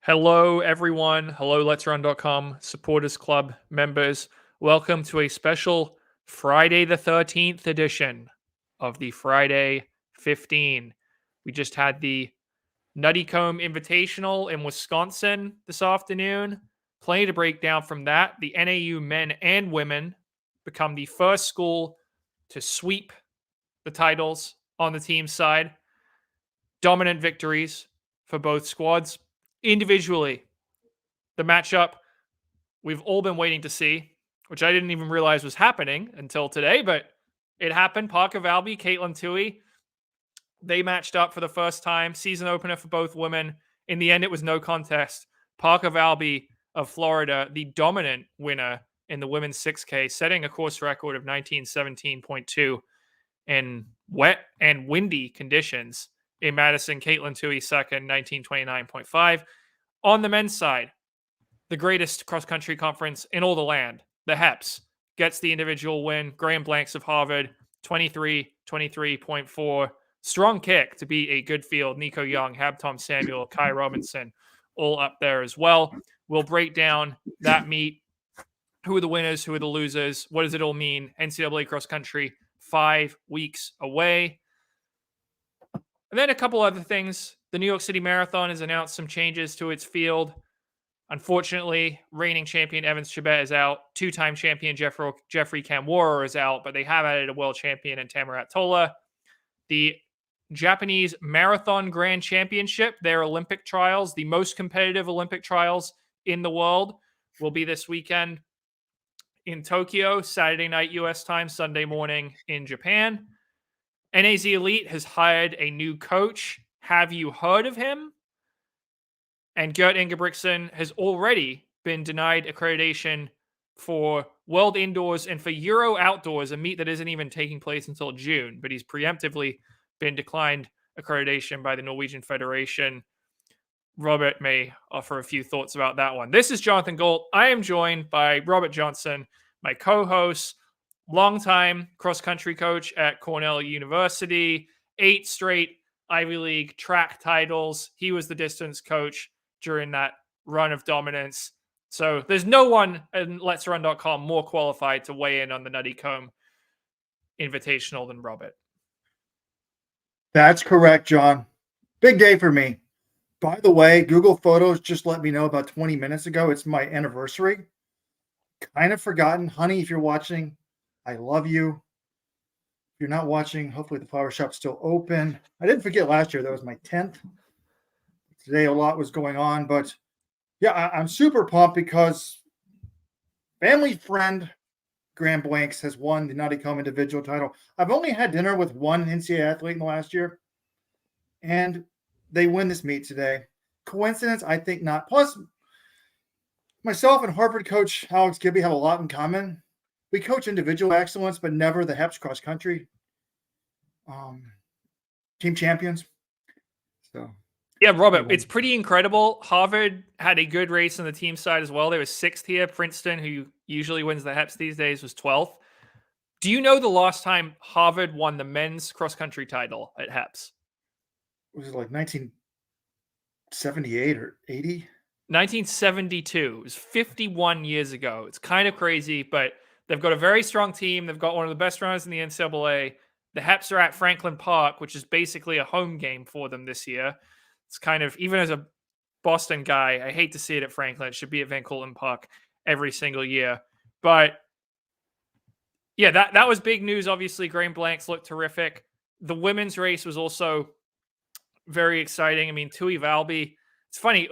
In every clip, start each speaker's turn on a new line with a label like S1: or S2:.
S1: Hello, everyone. Hello, Let'sRun.com supporters club members. Welcome to a special Friday the 13th edition of the Friday 15. We just had the Nuttycombe Invitational in Wisconsin this afternoon. Plenty to break down from that. The NAU men and women become the first school to sweep the titles on the team side. Dominant victories for both squads. Individually, the matchup we've all been waiting to see, which I didn't even realize was happening until today, but it happened. Parker Valby, Caitlin Toohey, they matched up for the first time. Season opener for both women. In the end, it was no contest. Parker Valby of Florida, the dominant winner in the women's 6K, setting a course record of 19:17.2 in wet and windy conditions. In Madison, Caitlin Toohey second, 19:29.5. On the men's side, the greatest cross-country conference in all the land, the HEPS, gets the individual win. Graham Blanks of Harvard, 23:23.4. Strong kick to beat a good field. Nico Young, Hab Tom Samuel, Kai Robinson, all up there as well. We'll break down that meet. Who are the winners? Who are the losers? What does it all mean? NCAA cross-country, 5 weeks away. And then a couple other things. The New York City Marathon has announced some changes to its field. Unfortunately, reigning champion Evans Chebet is out. Two-time champion Jeffrey Kamworor is out, but they have added a world champion in Tamarat Tola. The Japanese Marathon Grand Championship, their Olympic trials, the most competitive Olympic trials in the world, will be this weekend in Tokyo, Saturday night U.S. time, Sunday morning in Japan. NAZ Elite has hired a new coach. Have you heard of him? And Gert Ingebrigtsen has already been denied accreditation for World Indoors and for Euro Outdoors, a meet that isn't even taking place until June, but he's preemptively been declined accreditation by the Norwegian Federation. Robert may offer a few thoughts about that one. This is Jonathan Golt. I am joined by Robert Johnson, my co-host, longtime cross-country coach at Cornell University, 8 straight Ivy League track titles. He was the distance coach during that run of dominance. So there's no one in Let'sRun.com more qualified to weigh in on the Nuttycombe Invitational than Robert.
S2: That's correct, John. Big day for me. By the way, Google Photos just let me know about 20 minutes ago it's my anniversary. Kind of forgotten. Honey, if you're watching, I love you. If you're not watching, hopefully the flower shop's still open. I didn't forget last year. That was my 10th. Today, a lot was going on. But, yeah, I'm super pumped because family friend Graham Blanks has won the Nuttycombe individual title. I've only had dinner with one NCAA athlete in the last year. And they win this meet today. Coincidence? I think not. Plus, myself and Harvard coach Alex Gibby have a lot in common. We coach individual excellence, but never the HEPS cross country team champions. So,
S1: yeah, Robert, it's pretty incredible. Harvard had a good race on the team side as well. They were 6th here. Princeton, who usually wins the HEPS these days, was 12th. Do you know the last time Harvard won the men's cross country title at HEPS?
S2: Was it like 1978 or 80?
S1: 1972. It was 51 years ago. It's kind of crazy, but they've got a very strong team. They've got one of the best runners in the NCAA. The HEPS are at Franklin Park, which is basically a home game for them this year. It's kind of, even as a Boston guy, I hate to see it at Franklin. It should be at Van Cortlandt Park every single year. But yeah, that was big news. Obviously, Graham Blanks looked terrific. The women's race was also very exciting. I mean, Toohey Valby. It's funny.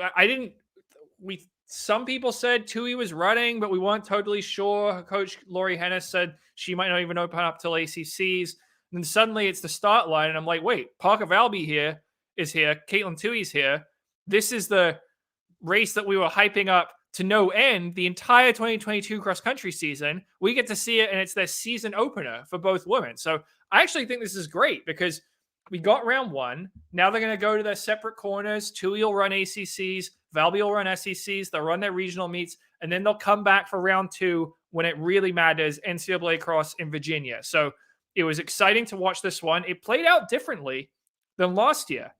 S1: Some people said Toohey was running, but we weren't totally sure. Her coach Laurie Hennis said she might not even open up till ACCs. And then suddenly it's the start line, and I'm like, wait, Parker Valby is here. Caitlin Toohey's here. This is the race that we were hyping up to no end the entire 2022 cross-country season. We get to see it, and it's their season opener for both women. So I actually think this is great because we got round 1. Now they're going to go to their separate corners. Toohey will run ACCs. Valby will run SECs. They'll run their regional meets. And then they'll come back for round 2 when it really matters, NCAA cross in Virginia. So it was exciting to watch this one. It played out differently than last year.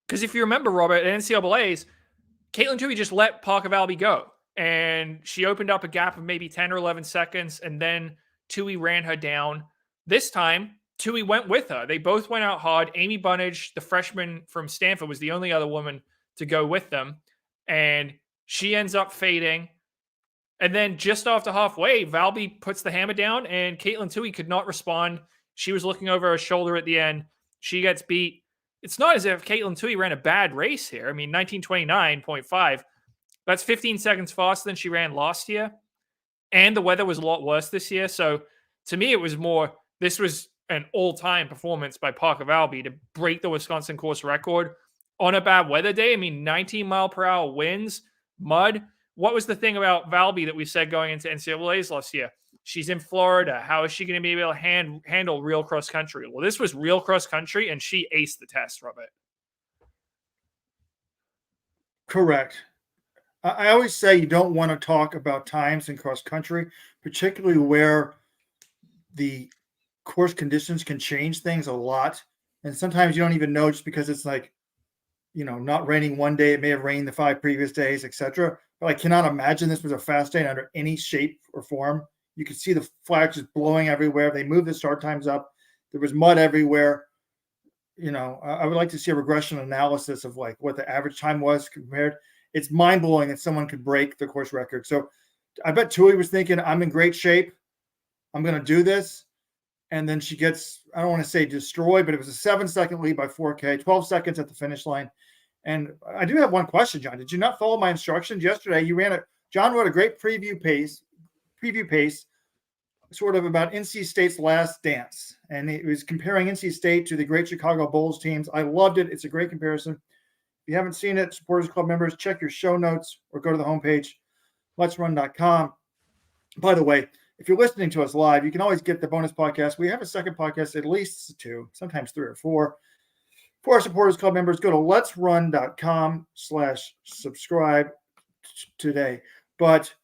S1: Because if you remember, Robert, at NCAAs, Caitlin Toohey just let Parker Valby go. And she opened up a gap of maybe 10 or 11 seconds, and then Toohey ran her down. This time, Toohey went with her. They both went out hard. Amy Bunnage, the freshman from Stanford, was the only other woman to go with them. And she ends up fading. And then just after halfway, Valby puts the hammer down, and Caitlin Toohey could not respond. She was looking over her shoulder at the end. She gets beat. It's not as if Caitlin Toohey ran a bad race here. I mean, 1929.5. That's 15 seconds faster than she ran last year. And the weather was a lot worse this year. So to me, it was more, this was an all-time performance by Parker Valby to break the Wisconsin course record on a bad weather day. I mean, 19-mile-per-hour winds, mud. What was the thing about Valby that we said going into NCAAs last year? She's in Florida. How is she going to be able to handle real cross-country? Well, this was real cross-country, and she aced the test, Robert.
S2: Correct. I always say you don't want to talk about times in cross country, particularly where the course conditions can change things a lot. And sometimes you don't even know just because it's like, not raining one day. It may have rained the 5 previous days, etc. But I cannot imagine this was a fast day under any shape or form. You could see the flags just blowing everywhere. They moved the start times up. There was mud everywhere. I would like to see a regression analysis of like what the average time was compared. It's mind-blowing that someone could break the course record. So I bet Toohey was thinking, I'm in great shape. I'm going to do this. And then she gets, I don't want to say destroyed, but it was a 7-second lead by 4K, 12 seconds at the finish line. And I do have one question, John. Did you not follow my instructions yesterday? John wrote a great preview pace, sort of about NC State's last dance. And it was comparing NC State to the great Chicago Bulls teams. I loved it. It's a great comparison. If you haven't seen it, Supporters Club members, check your show notes or go to the homepage, letsrun.com. By the way, if you're listening to us live, you can always get the bonus podcast. We have a second podcast, at least 2, sometimes 3 or 4. For our Supporters Club members, go to letsrun.com/subscribe today. But,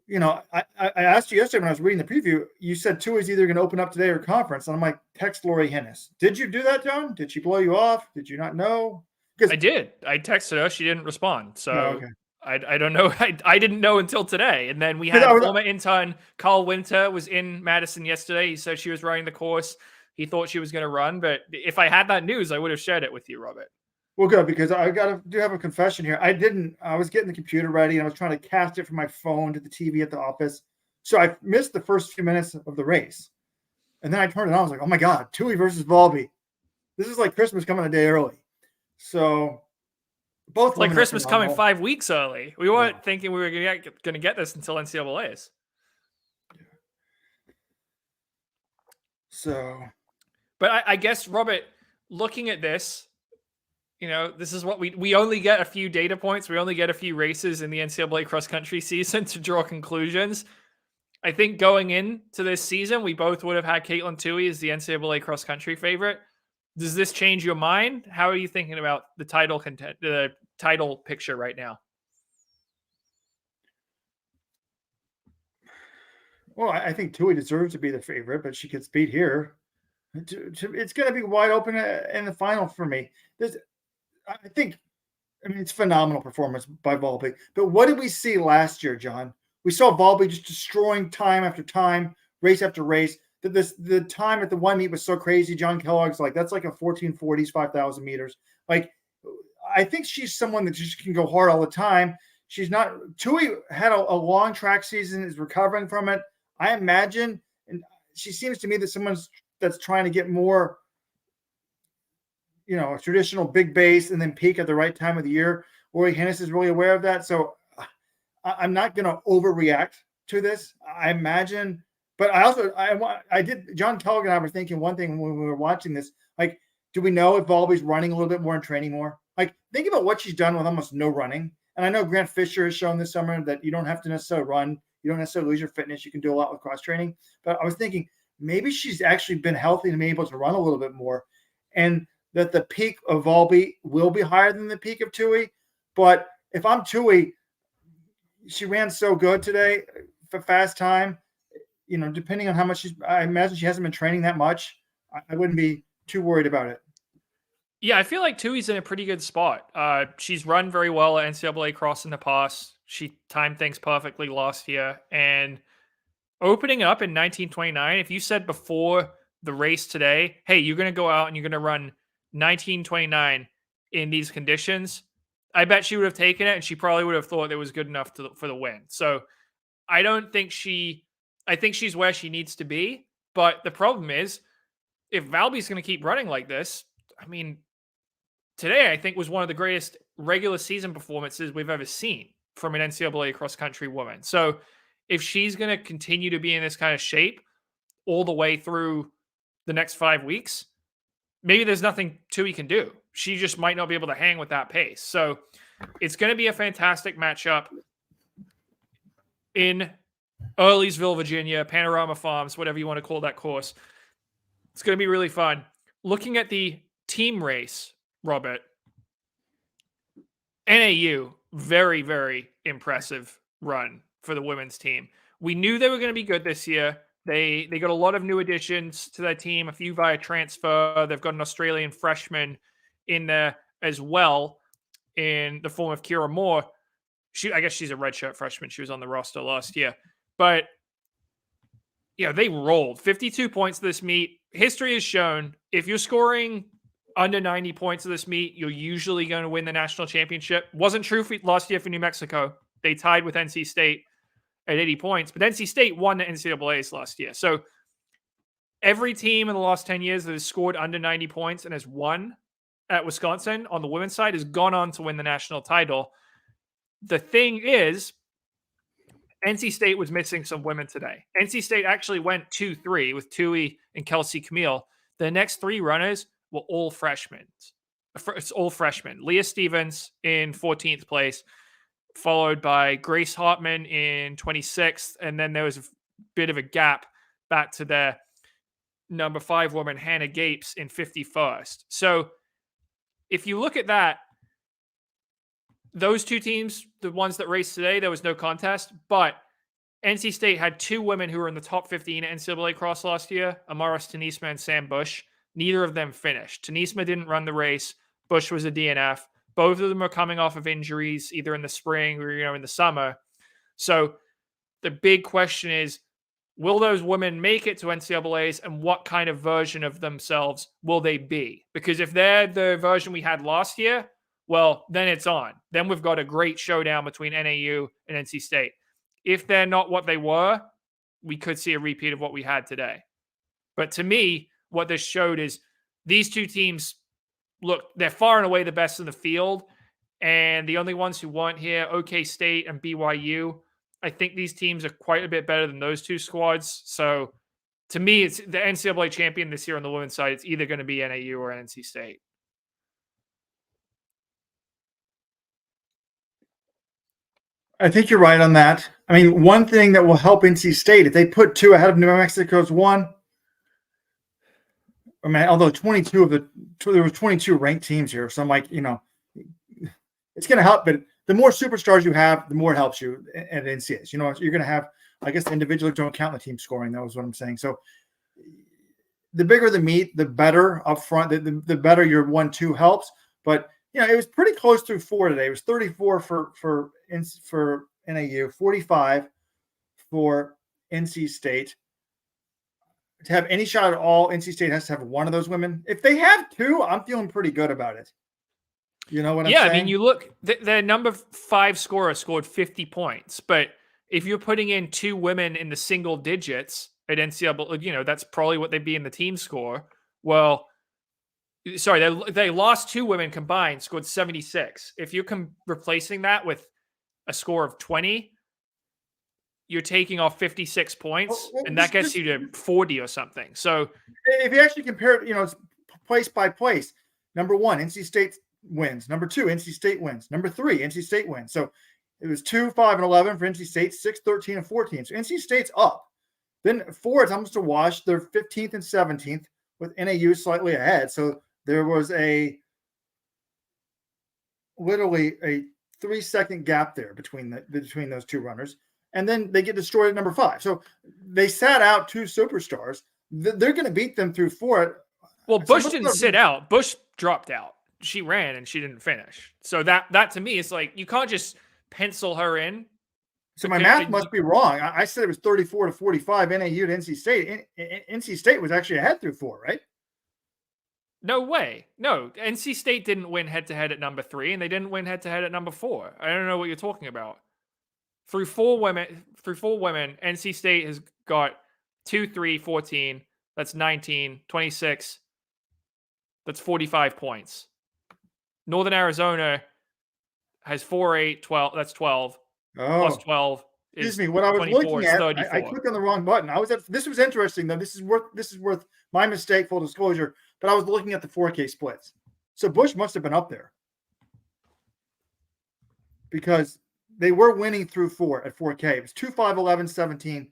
S2: I asked you yesterday when I was reading the preview, you said Toohey's either going to open up today or conference. And I'm like, text Lori Hennis. Did you do that, John? Did she blow you off? Did you not know?
S1: I did. I texted her. She didn't respond. So
S2: okay.
S1: I don't know. I didn't know until today. And then we had former intern Carl Winter was in Madison yesterday. He said she was running the course. He thought she was going to run. But if I had that news, I would have shared it with you, Robert.
S2: Well, good, because I do have a confession here. I was getting the computer ready, and I was trying to cast it from my phone to the TV at the office. So I missed the first few minutes of the race. And then I turned it on. I was like, oh, my God, Toohey versus Valby. This is like Christmas coming a day early. So both
S1: like Christmas coming 5 weeks early. We weren't thinking we were going to get this until NCAAs.
S2: So,
S1: but I guess, Robert, looking at this, this is what we only get a few data points. We only get a few races in the NCAA cross country season to draw conclusions. I think going into this season, we both would have had Caitlin Toohey as the NCAA cross country favorite. Does this change your mind? How are you thinking about the title picture right now?
S2: Well, I think Toohey deserves to be the favorite, but she gets beat here. It's going to be wide open in the final for me. It's phenomenal performance by Valby. But what did we see last year, John? We saw Valby just destroying time after time, race after race. The time at the one meet was so crazy. John Kellogg's like, that's like a 1440s, 5,000 meters. Like, I think she's someone that just can go hard all the time. She's not. Toohey had a long track season, is recovering from it. I imagine, and she seems to me that someone's that's trying to get more, a traditional big base and then peak at the right time of the year. Lori Hennis is really aware of that. So I'm not going to overreact to this. I imagine. But John Kellogg and I were thinking one thing when we were watching this, like, do we know if Valby's running a little bit more and training more? Like, think about what she's done with almost no running. And I know Grant Fisher has shown this summer that you don't have to necessarily run. You don't necessarily lose your fitness. You can do a lot with cross training. But I was thinking maybe she's actually been healthy and been able to run a little bit more. And that the peak of Valby will be higher than the peak of Toohey. But if I'm Toohey, she ran so good today for fast time. Depending on how much I imagine she hasn't been training that much. I wouldn't be too worried about it.
S1: Yeah, I feel like Tui's in a pretty good spot. She's run very well at NCAA cross in the past. She timed things perfectly last year. And opening up in 1929, if you said before the race today, hey, you're going to go out and you're going to run 1929 in these conditions, I bet she would have taken it, and she probably would have thought it was good enough for the win. So I think she's where she needs to be. But the problem is, if Valby's going to keep running like this, I mean, today I think was one of the greatest regular season performances we've ever seen from an NCAA cross country woman. So if she's going to continue to be in this kind of shape all the way through the next 5 weeks, maybe there's nothing Tui can do. She just might not be able to hang with that pace. So it's going to be a fantastic matchup in Earlysville, Virginia, Panorama Farms, whatever you want to call that course. It's going to be really fun. Looking at the team race, Robert, NAU, very, very impressive run for the women's team. We knew they were going to be good this year. They got a lot of new additions to their team, a few via transfer. They've got an Australian freshman in there as well in the form of Kira Moore. I guess she's a redshirt freshman. She was on the roster last year. But, they rolled 52 points this meet. History has shown if you're scoring under 90 points of this meet, you're usually going to win the national championship. Wasn't true last year for New Mexico. They tied with NC State at 80 points, but NC State won the NCAAs last year. So every team in the last 10 years that has scored under 90 points and has won at Wisconsin on the women's side has gone on to win the national title. The thing is, NC State was missing some women today. NC State actually went 2-3 with Tui and Kelsey Camille. The next three runners were all freshmen. It's all freshmen. Leah Stevens in 14th place, followed by Grace Hartman in 26th. And then there was a bit of a gap back to their number 5 woman, Hannah Gapes, in 51st. So if you look at that, those two teams, the ones that raced today, there was no contest. But NC State had 2 women who were in the top 15 at NCAA cross last year, Amaris Tanisma and Sam Bush. Neither of them finished. Tanisma didn't run the race. Bush was a DNF. Both of them are coming off of injuries, either in the spring or in the summer. So the big question is, will those women make it to NCAAs, and what kind of version of themselves will they be? Because if they're the version we had last year, well, then it's on. Then we've got a great showdown between NAU and NC State. If they're not what they were, we could see a repeat of what we had today. But to me, what this showed is these two teams, look, they're far and away the best in the field. And the only ones who weren't here, OK State and BYU, I think these teams are quite a bit better than those two squads. So to me, it's the NCAA champion this year on the women's side. It's either going to be NAU or NC State.
S2: I think you're right on that. I mean, one thing that will help NC State, if they put 2 ahead of New Mexico's 1, I mean, although there were 22 ranked teams here, so I'm like, it's going to help. But the more superstars you have, the more it helps you at NCAs. You're going to have, I guess, the individuals don't count the team scoring. That was what I'm saying. So the bigger the meet, the better up front. The better your 1-2 helps. But it was pretty close through 4 today. It was 34 for NAU, 45 for NC State. To have any shot at all, NC State has to have one of those women. If they have 2, I'm feeling pretty good about it. You know what I'm saying? Yeah,
S1: I mean, you look, the number 5 scorer scored 50 points, but if you're putting in 2 women in the single digits at NCAA, that's probably what they'd be in the team score. Well, sorry, they lost 2 women combined, scored 76. If you're replacing that with a score of 20, you're taking off 56 points, and that gets you to 40 or something. So
S2: if you actually compare it, place by place, number 1, NC State wins. Number 2, NC State wins. Number 3, NC State wins. So it was 2, 5, and 11 for NC State, 6, 13, and 14. So NC State's up. Then 4, it's almost a wash. They're 15th and 17th with NAU slightly ahead. So there was literally a 3-second gap there between those 2 runners. And then they get destroyed at number 5. So they sat out 2 superstars. They're going to beat them through 4.
S1: Well, Bush didn't sit out. Bush dropped out. She ran and she didn't finish. So that to me is like, you can't just pencil her in.
S2: So my math must be wrong. I said it was 34-45 NAU to NC State. NC State was actually ahead through 4, right?
S1: No way. No, NC State didn't win head-to-head at number 3, and they didn't win head-to-head at number 4. I don't know what you're talking about. Through four women, NC State has got 2, 3, 14. That's 19, 26. That's 45 points. Northern Arizona has 4, 8, 12. That's 12. Plus 12 is
S2: excuse me. What I was
S1: 24,
S2: looking at,
S1: 34.
S2: I clicked on the wrong button. This was interesting though. This is worth my mistake, full disclosure. But I was looking at the 4K splits. So Bush must have been up there because they were winning through 4 at 4K. It was 2, 5, 11, 17,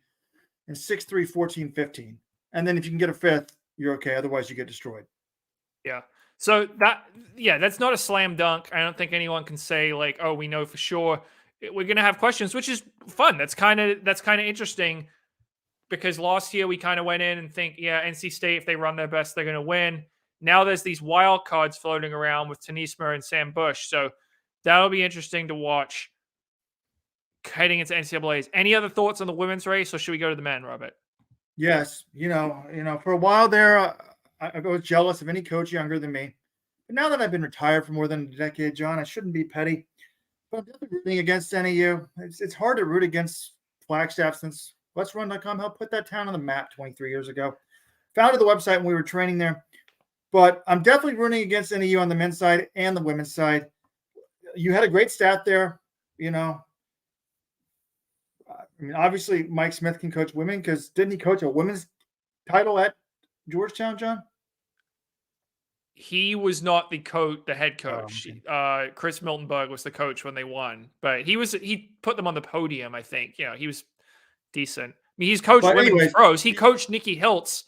S2: and 6, 3, 14, 15. And then if you can get a 5th, you're okay. Otherwise, you get destroyed.
S1: Yeah. So that's not a slam dunk. I don't think anyone can say like, oh, we know for sure. We're going to have questions, which is fun. That's kind of interesting because last year we kind of went in and think, yeah, NC State, if they run their best, they're going to win. Now there's these wild cards floating around with Tanisma and Sam Bush. So that'll be interesting to watch heading into NCAAs. Any other thoughts on the women's race, or should we go to the men, Robert?
S2: Yes. For a while there, I was jealous of any coach younger than me. But now that I've been retired for more than a decade, John, I shouldn't be petty. But I'm definitely rooting against NAU. It's hard to root against Flagstaff since Let'sRun.com helped put that town on the map 23 years ago. Founded the website when we were training there. But I'm definitely rooting against NAU on the men's side and the women's side. You had a great stat there. Obviously, Mike Smith can coach women because didn't he coach a women's title at Georgetown, John?
S1: He was not the head coach. Oh, okay. Chris Miltenberg was the coach when they won, but he put them on the podium. I think, he was decent. I mean, he's coached women's pros. He coached Nikki Hiltz.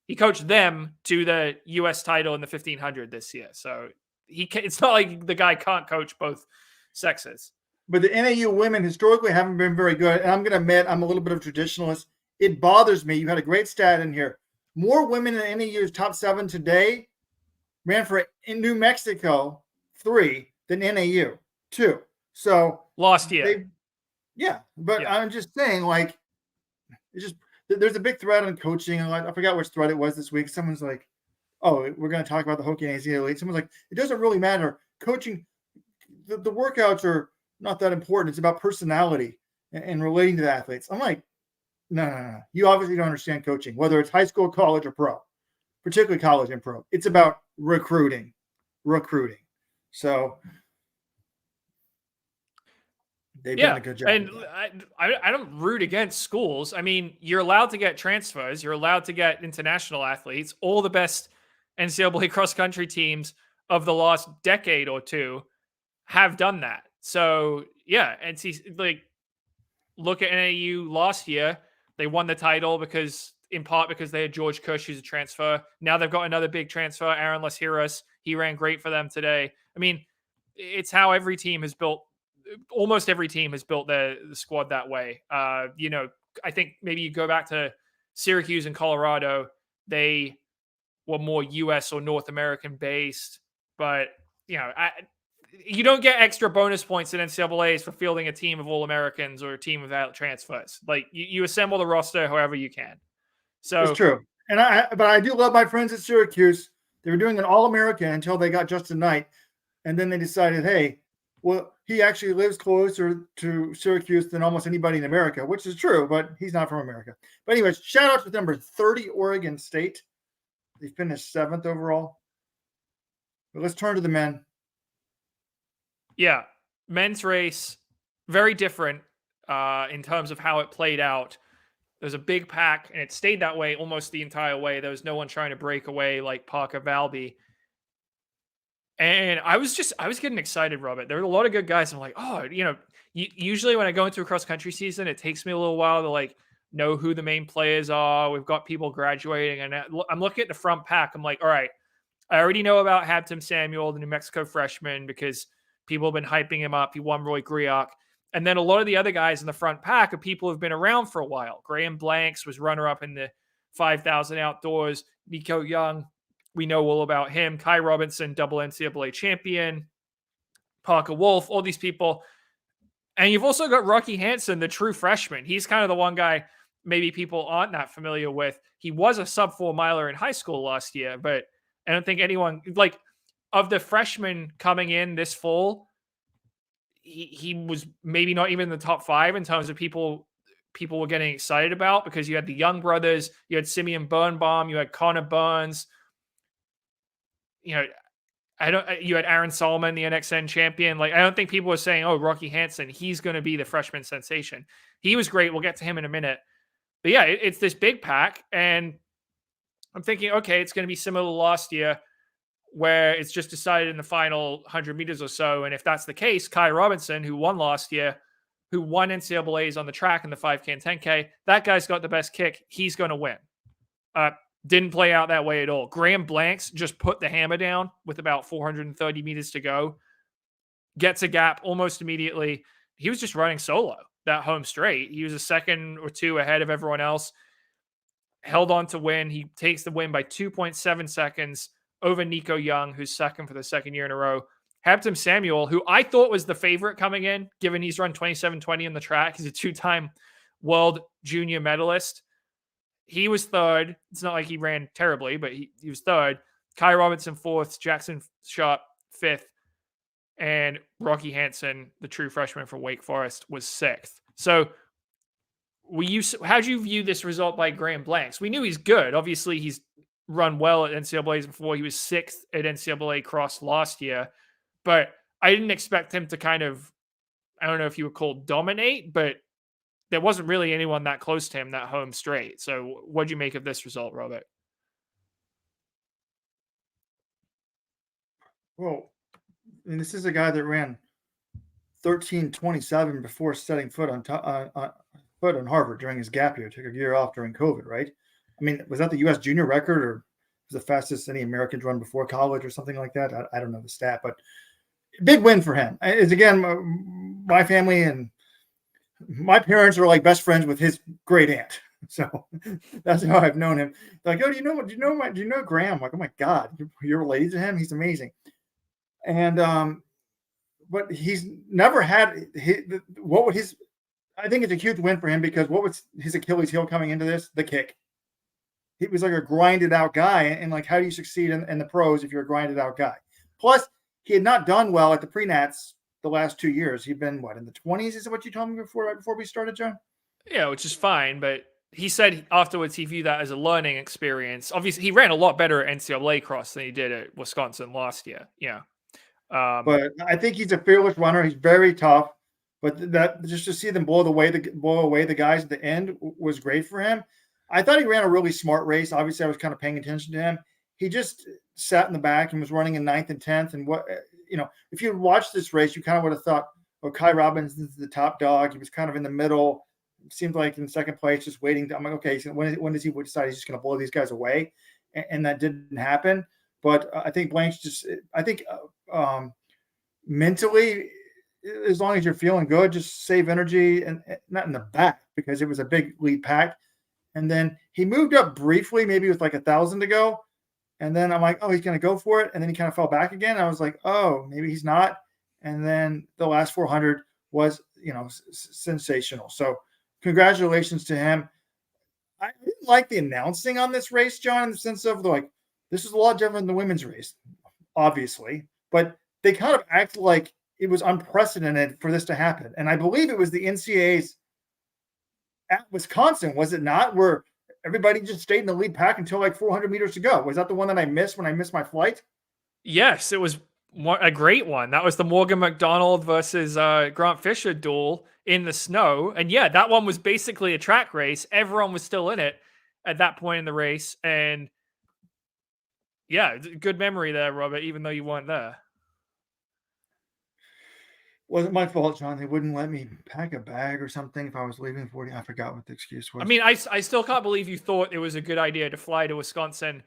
S1: He coached them to the U.S. title in the 1500 this year. So it's not like the guy can't coach both sexes.
S2: But the NAU women historically haven't been very good. And I'm going to admit I'm a little bit of a traditionalist. It bothers me. You had a great stat in here. More women in NAU's top 7 today ran for in New Mexico 3 than NAU 2. So
S1: last year.
S2: But I'm just saying, like, it's just there's a big thread on coaching. And I forgot which thread it was this week. Someone's like, "Oh, we're going to talk about the Hokie NCAA Elite." Someone's like, "It doesn't really matter. Coaching, the workouts are not that important. It's about personality and relating to the athletes." I'm like, no. You obviously don't understand coaching, whether it's high school, college, or pro, particularly college and pro. It's about recruiting. So they've done a good job.
S1: And I don't root against schools. I mean, you're allowed to get transfers. You're allowed to get international athletes. All the best NCAA cross-country teams of the last decade or two have done that. So, look at NAU last year. They won the title in part because they had George Cush, who's a transfer. Now they've got another big transfer, Aaron Leshiras. He ran great for them today. I mean, it's how every team has built. Almost every team has built the squad that way. I think maybe you go back to Syracuse and Colorado. They were more U.S. or North American based, but you don't get extra bonus points in NCAAs for fielding a team of All-Americans or a team of transfers. Like you assemble the roster however you can. So
S2: it's true. But I do love my friends at Syracuse. They were doing an All-American until they got Justin Knight. And then they decided, hey, well, he actually lives closer to Syracuse than almost anybody in America, which is true, but he's not from America. But anyways, shout out to number 30, Oregon State. They finished 7th overall. But let's turn to the men.
S1: Yeah, men's race, very different in terms of how it played out. There's a big pack, and it stayed that way almost the entire way. There was no one trying to break away like Parker Valby. And I was getting excited, Robert. There were a lot of good guys. I'm like, usually when I go into a cross-country season, it takes me a little while to know who the main players are. We've got people graduating, and I'm looking at the front pack. I'm like, all right, I already know about Habtom Samuel, the New Mexico freshman, because people have been hyping him up. He won Roy Griak. And then a lot of the other guys in the front pack are people who've been around for a while. Graham Blanks was runner-up in the 5,000 outdoors. Nico Young We know all about him. Kai Robinson, double NCAA champion. Parker Wolf, all these people. And you've also got Rocky Hansen, the true freshman. He's kind of the one guy maybe people aren't that familiar with. He was a sub 4 miler in high school last year, but I don't think anyone, like, of the freshmen coming in this fall, he was maybe not even in the top 5 in terms of people were getting excited about, because you had the young brothers, you had Simeon Birnbaum, you had Connor Burns, you had Aaron Solomon, the NXN champion. Like, I don't think people were saying, oh, Rocky Hansen, he's going to be the freshman sensation. He was great. We'll get to him in a minute. But yeah, it's this big pack. And I'm thinking, okay, it's going to be similar to last year, where it's just decided in the final 100 meters or so. And if that's the case, Kai Robinson, who won last year, who won NCAAs on the track in the 5K and 10K, that guy's got the best kick. He's going to win. Didn't play out that way at all. Graham Blanks just put the hammer down with about 430 meters to go. Gets a gap almost immediately. He was just running solo that home straight. He was a second or two ahead of everyone else. Held on to win. He takes the win by 2.7 seconds over Nico Young, who's second for the second year in a row. Hampton Samuel, who I thought was the favorite coming in, given he's run 27:20 in the track. He's a 2-time world junior medalist. He was third. It's not like he ran terribly, but he was third. Kai Robinson fourth, Jackson Sharp fifth, and Rocky Hansen, the true freshman from Wake Forest, was sixth. So how'd you view this result by Graham Blanks? We knew he's good. Obviously, he's run well at NCAAs before. He was sixth at NCAA cross last year, but I didn't expect him to kind of, I don't know if you would call dominate, but there wasn't really anyone that close to him that home straight. So what'd you make of this result, Robert?
S2: Well, I mean, this is a guy that ran 13:27 before setting foot on Harvard during his gap year. Took a year off during COVID, right? I mean, was that the U.S. junior record, or was the fastest any Americans run before college or something like that? I don't know the stat, but big win for him. It's, again, my family and my parents are like best friends with his great aunt. So that's how I've known him. Like, oh, do you know Graham? I'm like, oh my God, you're related to him? He's amazing. And but he's never had I think it's a huge win for him, because what was his Achilles heel coming into this? The kick. He was like a grinded out guy. And like, how do you succeed in the pros if you're a grinded out guy? Plus, he had not done well at the pre-nats the last 2 years. He'd been in the 20s? Is what you told me right before we started, John?
S1: Yeah, which is fine, but he said afterwards he viewed that as a learning experience. Obviously, he ran a lot better at NCAA cross than he did at Wisconsin last year. Yeah.
S2: But I think he's a fearless runner. He's very tough. But that, just to see them blow away the guys at the end was great for him. I thought he ran a really smart race. Obviously, I was kind of paying attention to him. He just sat in the back and was running in 9th and 10th. And if you had watched this race, you kind of would have thought, oh, Kai Robinson's the top dog. He was kind of in the middle. It seemed like in second place, just waiting. I'm like, okay, so when does he decide he's just going to blow these guys away? And that didn't happen. But I think Blanks mentally, as long as you're feeling good, just save energy, and not in the back, because it was a big lead pack. And then he moved up briefly, maybe with like 1,000 to go. And then I'm like, oh, he's going to go for it. And then he kind of fell back again. I was like, oh, maybe he's not. And then the last 400 was, sensational. So congratulations to him. I didn't like the announcing on this race, John, in the sense of like, this is a lot different than the women's race, obviously. But they kind of act like it was unprecedented for this to happen. And I believe it was the NCAA's at Wisconsin, was it not? Where everybody just stayed in the lead pack until like 400 meters to go. Was that the one that I missed when I missed my flight?
S1: Yes, it was a great one. That was the Morgan McDonald versus Grant Fisher duel in the snow. And yeah, that one was basically a track race. Everyone was still in it at that point in the race. And yeah, good memory there, Robert, even though you weren't there.
S2: Wasn't my fault, John. They wouldn't let me pack a bag or something if I was leaving 40. I forgot what the excuse was.
S1: I mean, I still can't believe you thought it was a good idea to fly to Wisconsin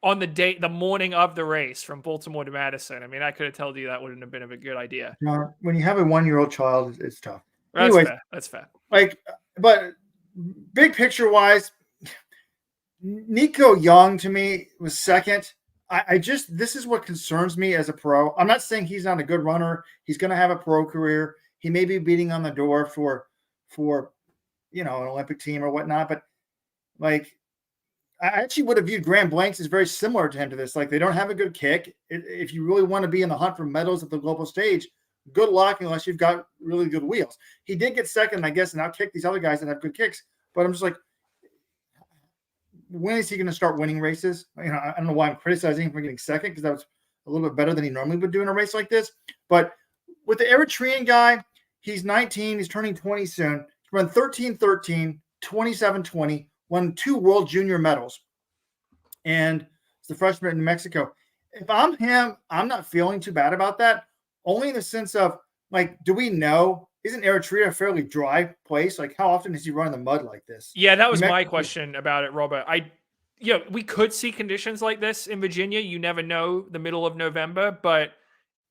S1: on the morning of the race from Baltimore to Madison. I mean, I could have told you that wouldn't have been a good idea.
S2: John, when you have a 1-year-old child, it's tough. Anyways,
S1: that's fair.
S2: Like, but big picture wise, Nico Young to me was second. this is what concerns me as a pro. I'm not saying he's not a good runner. He's going to have a pro career. He may be beating on the door for an Olympic team or whatnot. But like, I actually would have viewed Graham Blanks as very similar to him to this. Like, they don't have a good kick. If you really want to be in the hunt for medals at the global stage, good luck unless you've got really good wheels. He did get second, I guess, and outkick these other guys that have good kicks. But I'm just like, when is he going to start winning races? I don't know why I'm criticizing him for getting second, because that was a little bit better than he normally would do in a race like this. But with the Eritrean guy, he's 19. He's turning 20 soon. He's run 13-13, 27-20, won 2 World Junior medals. And it's the freshman in New Mexico. If I'm him, I'm not feeling too bad about that, only in the sense of, like, do we know, isn't Eritrea a fairly dry place? Like, how often does he run in the mud like this?
S1: Yeah, that was my question about it, Robert. We could see conditions like this in Virginia. You never know the middle of November, but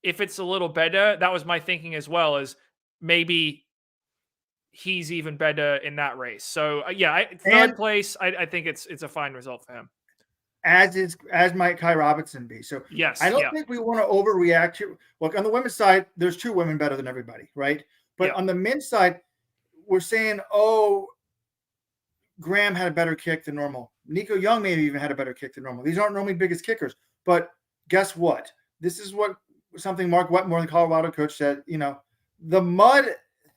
S1: if it's a little better, that was my thinking as well, is maybe he's even better in that race. So third place, I think it's a fine result for him.
S2: As might Kai Robinson be. So
S1: yes,
S2: I don't think we want to overreact to. Look, on the women's side, there's 2 women better than everybody, right? But on the men's side, we're saying, oh, Graham had a better kick than normal. Nico Young maybe even had a better kick than normal. These aren't normally biggest kickers. But guess what? This is something Mark Wetmore, the Colorado coach, said. The mud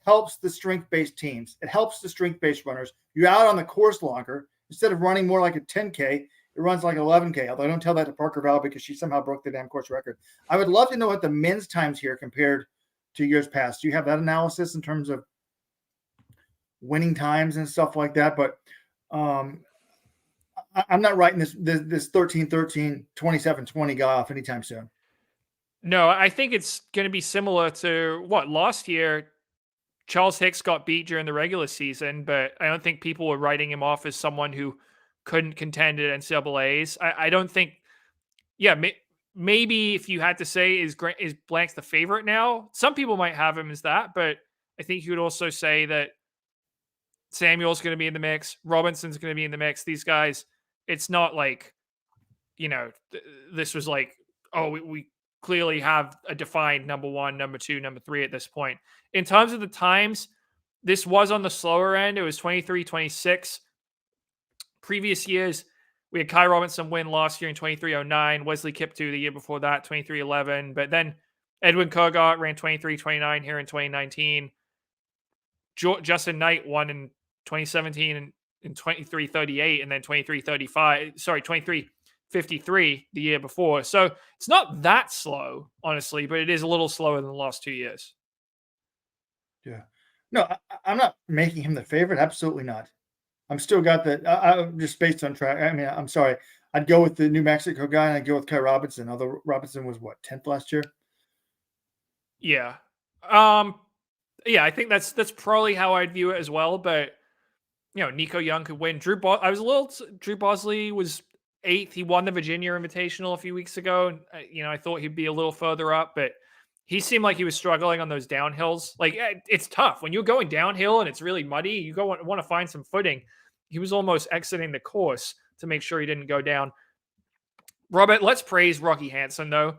S2: helps the strength-based teams. It helps the strength-based runners. You're out on the course longer. Instead of running more like a 10K, it runs like 11K. Although I don't tell that to Parker Valby because she somehow broke the damn course record. I would love to know what the men's times here compared to years past. Do you have that analysis in terms of winning times and stuff like that? But I'm not writing this 13-13, 27-20 guy off anytime soon.
S1: No, I think it's going to be similar to last year. Charles Hicks got beat during the regular season, but I don't think people were writing him off as someone who couldn't contend at NCAAs. I don't think, maybe if you had to say, is Blanks the favorite now? Some people might have him as that, but I think you would also say that Samuel's going to be in the mix. Robinson's going to be in the mix. These guys, it's not like, this was like, oh, we clearly have a defined number 1, number 2, number 3 at this point. In terms of the times, this was on the slower end. It was 23-26. Previous years, we had Kai Robinson win last year in 23:09. Wesley Kiptoo the year before that, 23:11. But then Edwin Kurgart ran 23:29 here in 2019. Justin Knight won in 2017 and in 23:38, and then 23:53 the year before. So it's not that slow, honestly, but it is a little slower than the last 2 years.
S2: Yeah. No, I'm not making him the favorite. Absolutely not. I'm still got that. Just based on track. I mean, I'm sorry. I'd go with the New Mexico guy, and I'd go with Kai Robinson. Although Robinson was 10th last year.
S1: Yeah. I think that's probably how I'd view it as well. But Nico Young could win. Drew Bosley was 8th. He won the Virginia Invitational a few weeks ago, and I thought he'd be a little further up, but he seemed like he was struggling on those downhills. Like, it's tough when you're going downhill and it's really muddy. You want to find some footing. He was almost exiting the course to make sure he didn't go down. Robert, let's praise Rocky Hansen, though.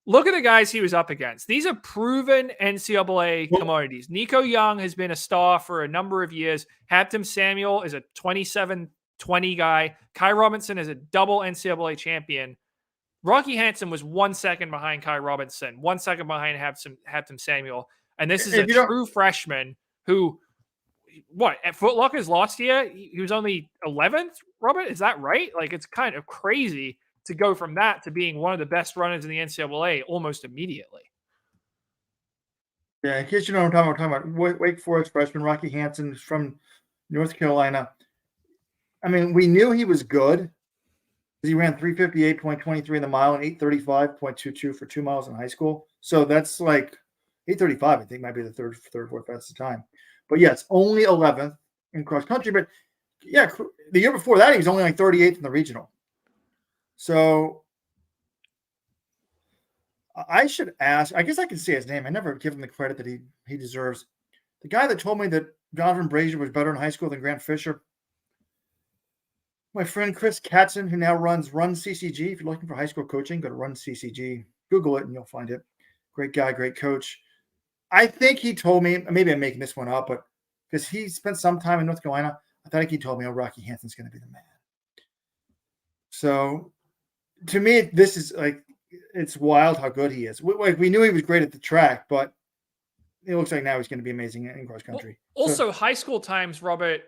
S1: Look at the guys he was up against. These are proven NCAA commodities. Nico Young has been a star for a number of years. Habtom Samuel is a 27-20 guy. Kai Robinson is a double NCAA champion. Rocky Hansen was 1 second behind Kai Robinson, 1 second behind Habtom Samuel. And this is a true freshman who, at Foot Lockers last year, he was only 11th, Robert? Is that right? Like, it's kind of crazy to go from that to being one of the best runners in the NCAA almost immediately.
S2: Yeah, in case you know what I'm talking about, Wake Forest freshman Rocky Hansen is from North Carolina. I mean, we knew he was good. He ran 358.23 in the mile and 835.22 for 2 miles in high school. So that's like 835, I think, might be the third, fourth fastest time. But yeah, it's only 11th in cross country. But yeah, the year before that, he was only like 38th in the regional. So I should ask, I guess I can say his name. I never give him the credit that he deserves. The guy that told me that Donovan Brazier was better in high school than Grant Fisher. My friend Chris Katzen, who now runs Run CCG. If you're looking for high school coaching, go to Run CCG. Google it and you'll find it. Great guy, great coach. I think he told me, maybe I'm making this one up, but because he spent some time in North Carolina, I think he told me, Rocky Hansen's going to be the man. So to me, this is like, it's wild how good he is. We knew he was great at the track, but it looks like now he's going to be amazing in cross country.
S1: Also, high school times, Robert,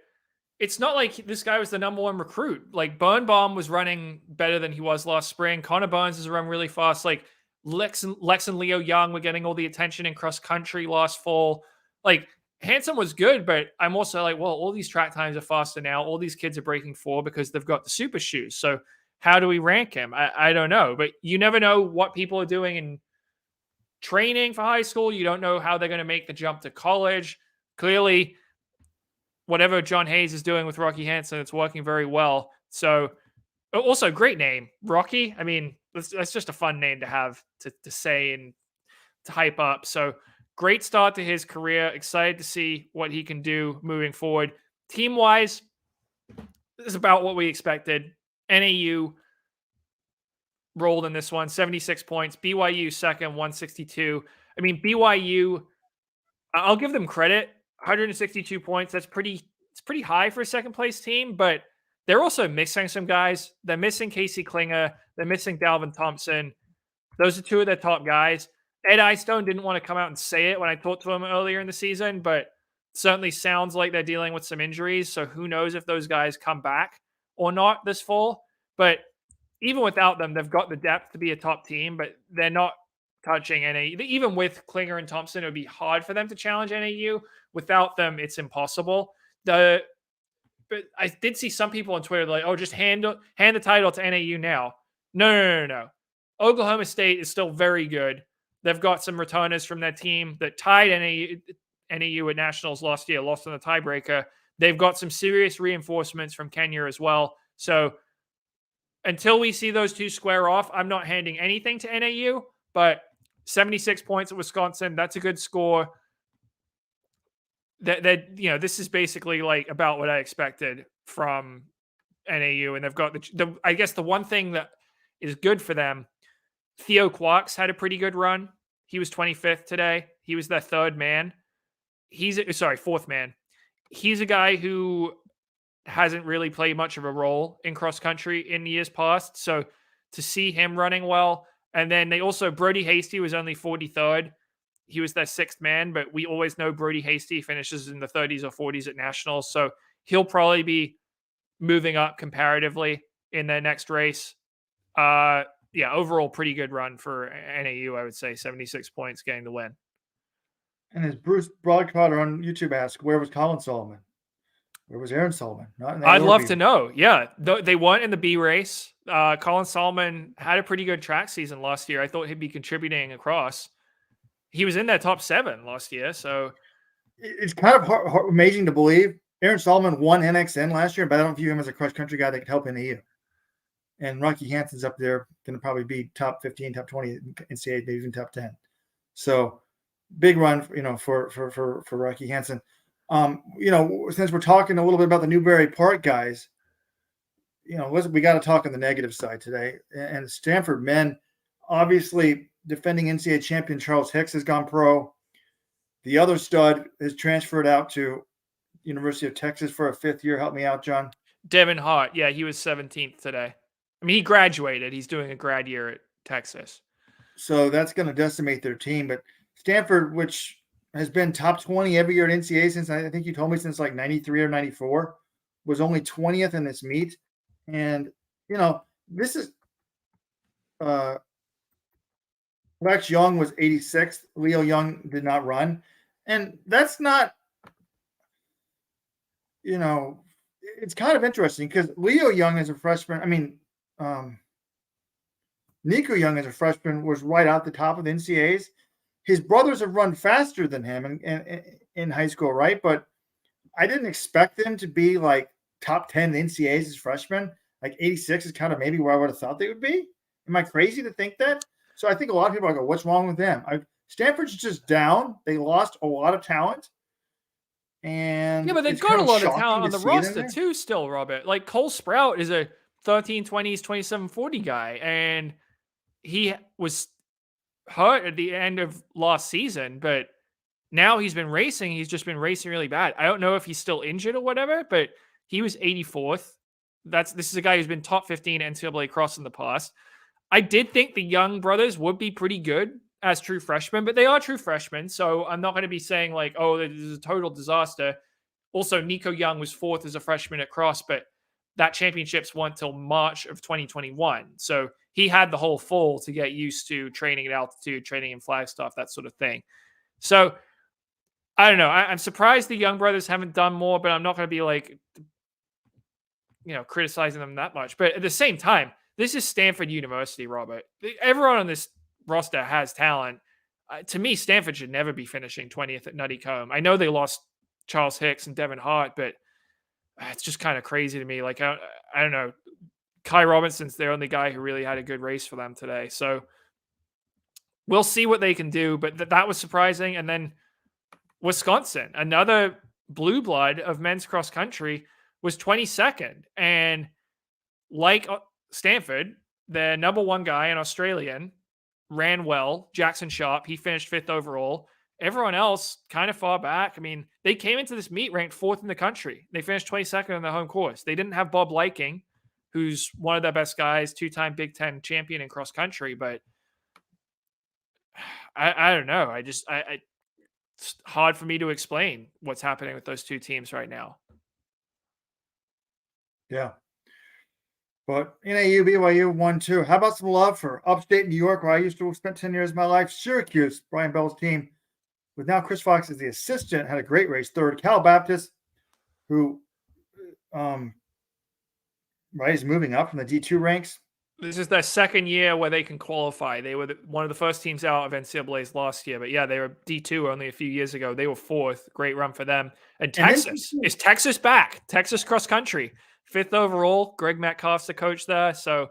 S1: it's not like this guy was the number one recruit. Like Birnbaum was running better than he was last spring. Connor Burns has run really fast. Like Lex and Leo Young were getting all the attention in cross country last fall. Like Hansen was good, but I'm also like, well, all these track times are faster now. All these kids are breaking 4 because they've got the super shoes. So how do we rank him? I don't know, but you never know what people are doing in training for high school. You don't know how they're going to make the jump to college. Clearly, whatever John Hayes is doing with Rocky Hansen, it's working very well. So also great name, Rocky. I mean, that's just a fun name to have to say and to hype up. So great start to his career. Excited to see what he can do moving forward. Team-wise, this is about what we expected. NAU rolled in this one, 76 points. BYU second, 162. I mean, BYU, I'll give them credit. 162 points. It's pretty high for a second place team, but they're also missing some guys. They're missing Casey Klinger. They're missing Dalvin Thompson. Those are 2 of their top guys. Ed Eyestone didn't want to come out and say it when I talked to him earlier in the season, but certainly sounds like they're dealing with some injuries. So who knows if those guys come back or not this fall. But even without them, they've got the depth to be a top team, but they're not touching NAU. Even with Klinger and Thompson, it would be hard for them to challenge NAU. Without them, it's impossible. But I did see some people on Twitter like, oh, just hand the title to NAU now. No. Oklahoma State is still very good. They've got some returners from that team that tied NAU at Nationals last year, lost on the tiebreaker. They've got some serious reinforcements from Kenya as well. So until we see those 2 square off, I'm not handing anything to NAU, but 76 points at Wisconsin, that's a good score. This is basically like about what I expected from NAU, and they've got I guess the one thing that is good for them, Theo Quacks had a pretty good run. He was 25th today. He was their 3rd man. Fourth man. He's a guy who hasn't really played much of a role in cross country in years past. So to see him running well, and then Brody Hasty was only 43rd. He was their 6th man, but we always know Brody Hasty finishes in the 30s or 40s at Nationals. So he'll probably be moving up comparatively in their next race. Overall pretty good run for NAU, I would say. 76 points, getting the win.
S2: And as Bruce Broadcaster on YouTube asked, where was Colin Solomon? Where was Aaron Solomon?
S1: I'd love to know. Yeah, they won in the B race. Colin Solomon had a pretty good track season last year. I thought he'd be contributing across. He was in that top 7 last year, so
S2: it's kind of amazing to believe. Aaron Solomon won NXN last year, but I don't view him as a cross country guy that could help NAU. And Rocky Hansen's up there, going to probably be top 15, top 20 NCAA, maybe even top 10. So big run, for Rocky Hansen. Since we're talking a little bit about the Newberry Park guys, we got to talk on the negative side today. And Stanford men, obviously defending NCAA champion Charles Hicks has gone pro. The other stud has transferred out to University of Texas for a 5th year. Help me out, John.
S1: Devin Hart. Yeah, he was 17th today. I mean, he graduated. He's doing a grad year at Texas.
S2: So that's going to decimate their team. But Stanford, which has been top 20 every year at NCAA since, I think you told me, since like 93 or 94, was only 20th in this meet. And, this is Lex Young was 86th. Leo Young did not run. And that's not, it's kind of interesting because Leo Young as a freshman, Nico Young as a freshman was right out the top of the NCAAs. His brothers have run faster than him in high school, right? But I didn't expect them to be like top 10 NCAAs as freshmen. Like 86 is kind of maybe where I would have thought they would be. Am I crazy to think that? So I think a lot of people are like, what's wrong with them? Stanford's just down. They lost a lot of talent. And
S1: yeah, but they've
S2: it's
S1: got
S2: kind
S1: a
S2: of
S1: lot of
S2: shocking
S1: talent
S2: to
S1: on the
S2: see it in
S1: roster
S2: there.
S1: too still, Robert. Like Cole Sprout is a 1320s, 2740 guy, and he was hurt at the end of last season, but now he's been racing. He's just been racing really bad. I don't know if he's still injured or whatever, but he was 84th. This is a guy who's been top 15 NCAA cross in the past. I did think the young brothers would be pretty good as true freshmen, but they are true freshmen. So I'm not going to be saying like, oh, this is a total disaster. Also, Nico Young was fourth as a freshman at cross, but that championships won until March of 2021. So he had the whole fall to get used to training at altitude, training in Flagstaff, that sort of thing. So I don't know. I'm surprised the young brothers haven't done more, but I'm not going to be like, criticizing them that much. But at the same time, this is Stanford University, Robert. Everyone on this roster has talent. To me, Stanford should never be finishing 20th at Nuttycombe. I know they lost Charles Hicks and Devin Hart, but it's just kind of crazy to me. Like, I don't know. Kai Robinson's the only guy who really had a good race for them today. So we'll see what they can do. But that was surprising. And then Wisconsin, another blue blood of men's cross country, was 22nd. And like Stanford, the number one guy, an Australian, ran well. Jackson Sharp, he finished 5th overall. Everyone else kind of far back. I mean, they came into this meet ranked 4th in the country. They finished 22nd on their home course. They didn't have Bob Liking, who's one of their best guys, 2-time Big Ten champion in cross country. But I don't know. It's hard for me to explain what's happening with those two teams right now.
S2: Yeah. But NAU, BYU 1-2. How about some love for upstate New York, where I used to spend 10 years of my life? Syracuse, Brian Bell's team, with now Chris Fox as the assistant, had a great race. Third, Cal Baptist, who is moving up from the D2 ranks.
S1: This is their second year where they can qualify. They were one of the first teams out of NCAA's last year. But yeah, they were D2 only a few years ago. They were 4th. Great run for them. And Texas. Is Texas back? Texas cross country. 5th overall. Greg Metcalf's the coach there. So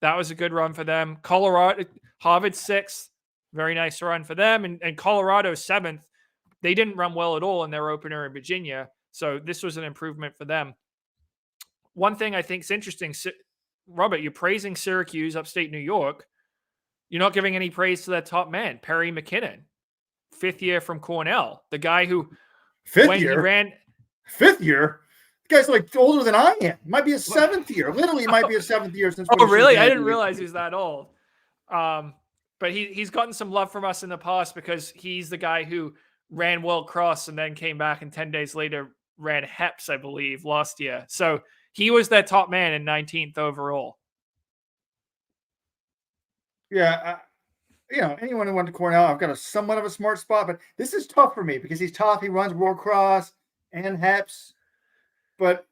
S1: that was a good run for them. Colorado, Harvard 6th. Very nice run for them. And Colorado 7th. They didn't run well at all in their opener in Virginia. So this was an improvement for them. One thing I think is interesting, Robert, you're praising Syracuse, upstate New York. You're not giving any praise to that top man, Perry McKinnon, 5th year from Cornell. The guy who,
S2: fifth year? The guy's like older than I am. Might be a 7th year. Literally might be a 7th year since.
S1: Oh, really? I didn't realize he was that old. But he's gotten some love from us in the past because he's the guy who ran World Cross and then came back and 10 days later ran HEPS, I believe, last year. So he was their top man in 19th overall.
S2: Yeah. Anyone who went to Cornell, I've got a somewhat of a smart spot, but this is tough for me because he's tough. He runs World Cross and HEPS, but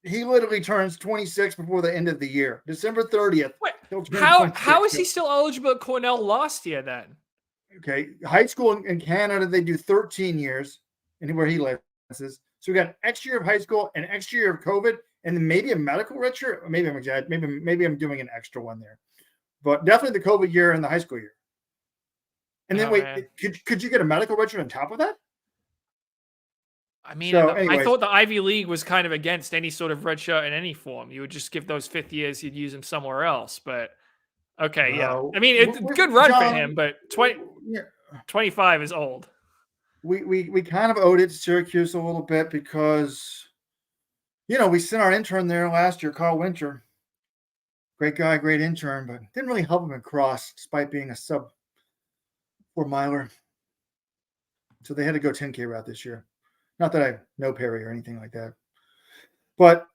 S2: he literally turns 26 before the end of the year. December 30th.
S1: Wait, how is he still eligible at Cornell last year then?
S2: Okay. High school in Canada, they do 13 years anywhere he lives. So we got an extra year of high school, an extra year of COVID, and then maybe a medical redshirt. Maybe I'm exaggerating. Maybe I'm doing an extra one there. But definitely the COVID year and the high school year. And then could you get a medical redshirt on top of that?
S1: I mean, I thought the Ivy League was kind of against any sort of redshirt in any form. You would just give those 5th years, you'd use them somewhere else. But okay, yeah. I mean, it's a good run for him, but 25 is old.
S2: We kind of owed it to Syracuse a little bit because, we sent our intern there last year, Carl Winter. Great guy, great intern, but didn't really help him in cross despite being a sub 4-miler. So they had to go 10K route this year. Not that I know Perry or anything like that. But,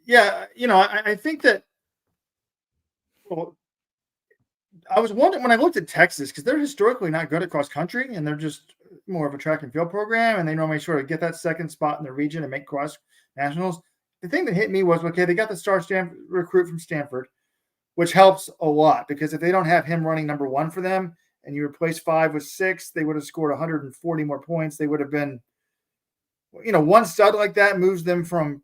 S2: yeah, I think that I was wondering when I looked at Texas, because they're historically not good at cross country, and they're just more of a track and field program, and they normally sort of get that second spot in the region and make cross nationals. The thing that hit me was, okay, they got the star recruit from Stanford, which helps a lot, because if they don't have him running number 1 for them and you replace 5 with 6, they would have scored 140 more points. They would have been, one stud like that moves them from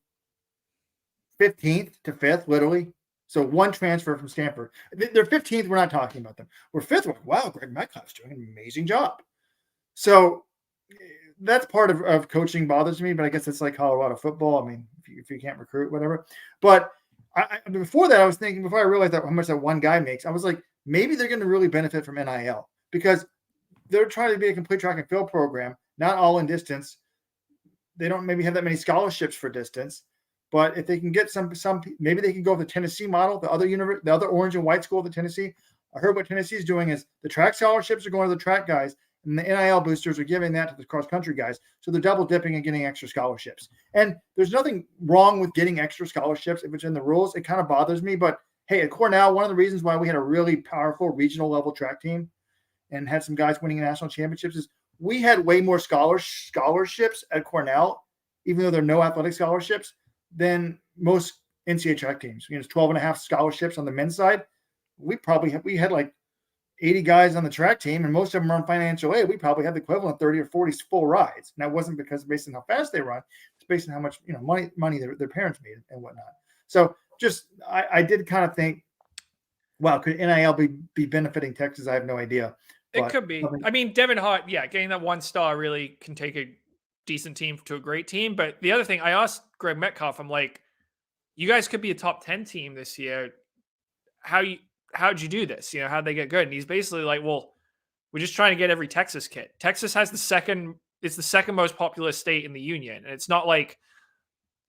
S2: 15th to 5th, literally. So one transfer from Stanford. They're 15th. We're not talking about them. We're 5th. Wow, Greg Metcalf's doing an amazing job. So that's part of coaching bothers me, but I guess it's like Colorado football. I mean, if you can't recruit, whatever. But before that, I was thinking, before I realized how much that one guy makes, I was like, maybe they're going to really benefit from NIL because they're trying to be a complete track and field program, not all in distance. They don't maybe have that many scholarships for distance, but if they can get some, maybe they can go with the Tennessee model, the other orange and white school, the Tennessee. I heard what Tennessee is doing is the track scholarships are going to the track guys, and the NIL boosters are giving that to the cross country guys. So they're double dipping and getting extra scholarships. And there's nothing wrong with getting extra scholarships if it's in the rules. It kind of bothers me, but hey, at Cornell, one of the reasons why we had a really powerful regional level track team and had some guys winning national championships is we had way more scholarships at Cornell, even though there are no athletic scholarships, than most NCAA track teams. It's 12 and a half scholarships on the men's side. We had like 80 guys on the track team, and most of them are on financial aid. We probably had the equivalent of 30 or 40 full rides. And that wasn't because based on how fast they run, it's based on how much money their parents made and whatnot. So just I did kind of think, wow, could NIL be benefiting Texas? I have no idea.
S1: It could be. I mean, Devin Hart, getting that 1 star really can take a decent team to a great team. But the other thing, I asked Greg Metcalf, I'm like, you guys could be a top 10 team this year. How'd you do this? How'd they get good? And he's basically like, well, we're just trying to get every Texas kid. Texas has it's the second most populous state in the union. And it's not like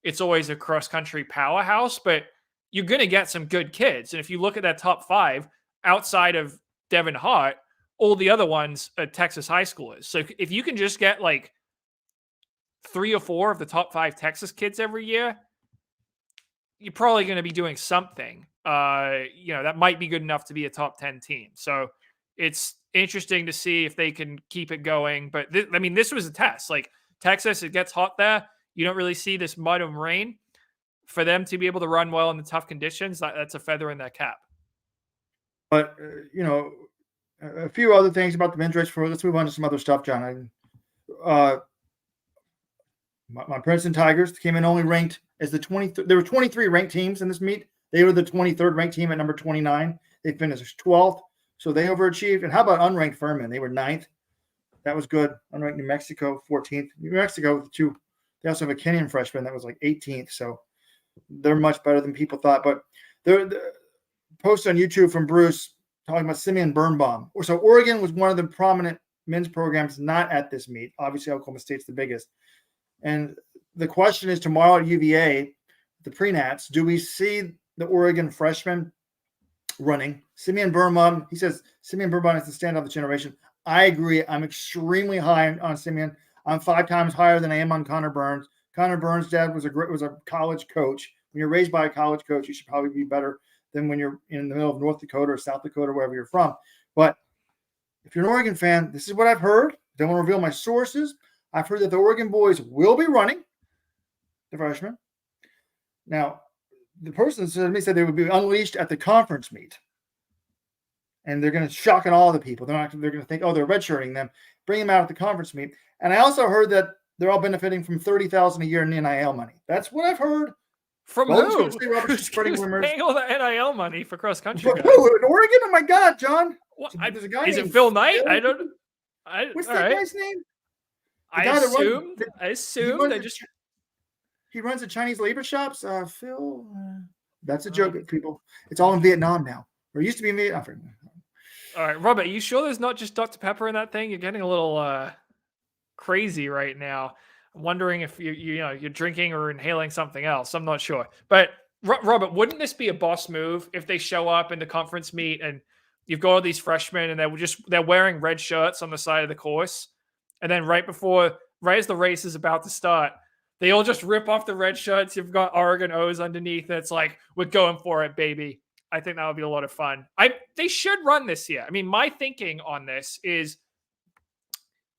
S1: it's always a cross-country powerhouse, but you're going to get some good kids. And if you look at that top 5, outside of Devin Hart, all the other ones are Texas high schoolers. So if you can just get like 3 or 4 of the top 5 Texas kids every year, you're probably going to be doing something. That might be good enough to be a top 10 team. So it's interesting to see if they can keep it going. But this was a test. Like Texas, it gets hot there. You don't really see this mud and rain. For them to be able to run well in the tough conditions, that's a feather in their cap.
S2: But, a few other things about the men's race. Let's move on to some other stuff, John. My Princeton Tigers came in only ranked as the 23rd. There were 23 ranked teams in this meet. They were the 23rd ranked team at number 29. They finished 12th, so they overachieved. And how about unranked Furman? They were 9th. That was good. Unranked New Mexico, 14th. New Mexico with 2. They also have a Kenyan freshman that was like 18th, so they're much better than people thought. But the post on YouTube from Bruce talking about Simeon Birnbaum. So Oregon was one of the prominent men's programs not at this meet. Obviously, Oklahoma State's the biggest. And the question is tomorrow at UVA, the pre-nats, do we see the Oregon freshman running? Simeon Birnbaum, he says Simeon Birnbaum is the standout of the generation. I agree. I'm extremely high on Simeon. I'm 5 times higher than I am on Connor Burns. Connor Burns' dad was a college coach. When you're raised by a college coach, you should probably be better than when you're in the middle of North Dakota or South Dakota, wherever you're from. But if you're an Oregon fan, this is what I've heard. Don't want to reveal my sources. I've heard that the Oregon boys will be running, the freshmen. Now, the person said they would be unleashed at the conference meet. And they're going to shock all the people. They're going to think, oh, they're redshirting them. Bring them out at the conference meet. And I also heard that they're all benefiting from $30,000 a year in NIL money. That's what I've heard.
S1: From who? Who's paying all the NIL money for cross country?
S2: In Oregon? Oh my God, John!
S1: There's a guy. Is it Phil Knight? I don't.
S2: What's that guy's name?
S1: I assume they just.
S2: He runs the Chinese labor shops. Phil. That's a joke, people. It's all in Vietnam now. Or it used to be in Vietnam.
S1: All right, Robert. Are you sure there's not just Dr. Pepper in that thing? You're getting a little crazy right now. I'm wondering if you're drinking or inhaling something else. I'm not sure. But Robert, wouldn't this be a boss move if they show up in the conference meet and you've got all these freshmen and they're wearing red shirts on the side of the course, and then right as the race is about to start, they all just rip off the red shirts. You've got Oregon O's underneath. And it's like, we're going for it, baby. I think that would be a lot of fun. They should run this year. I mean, my thinking on this is,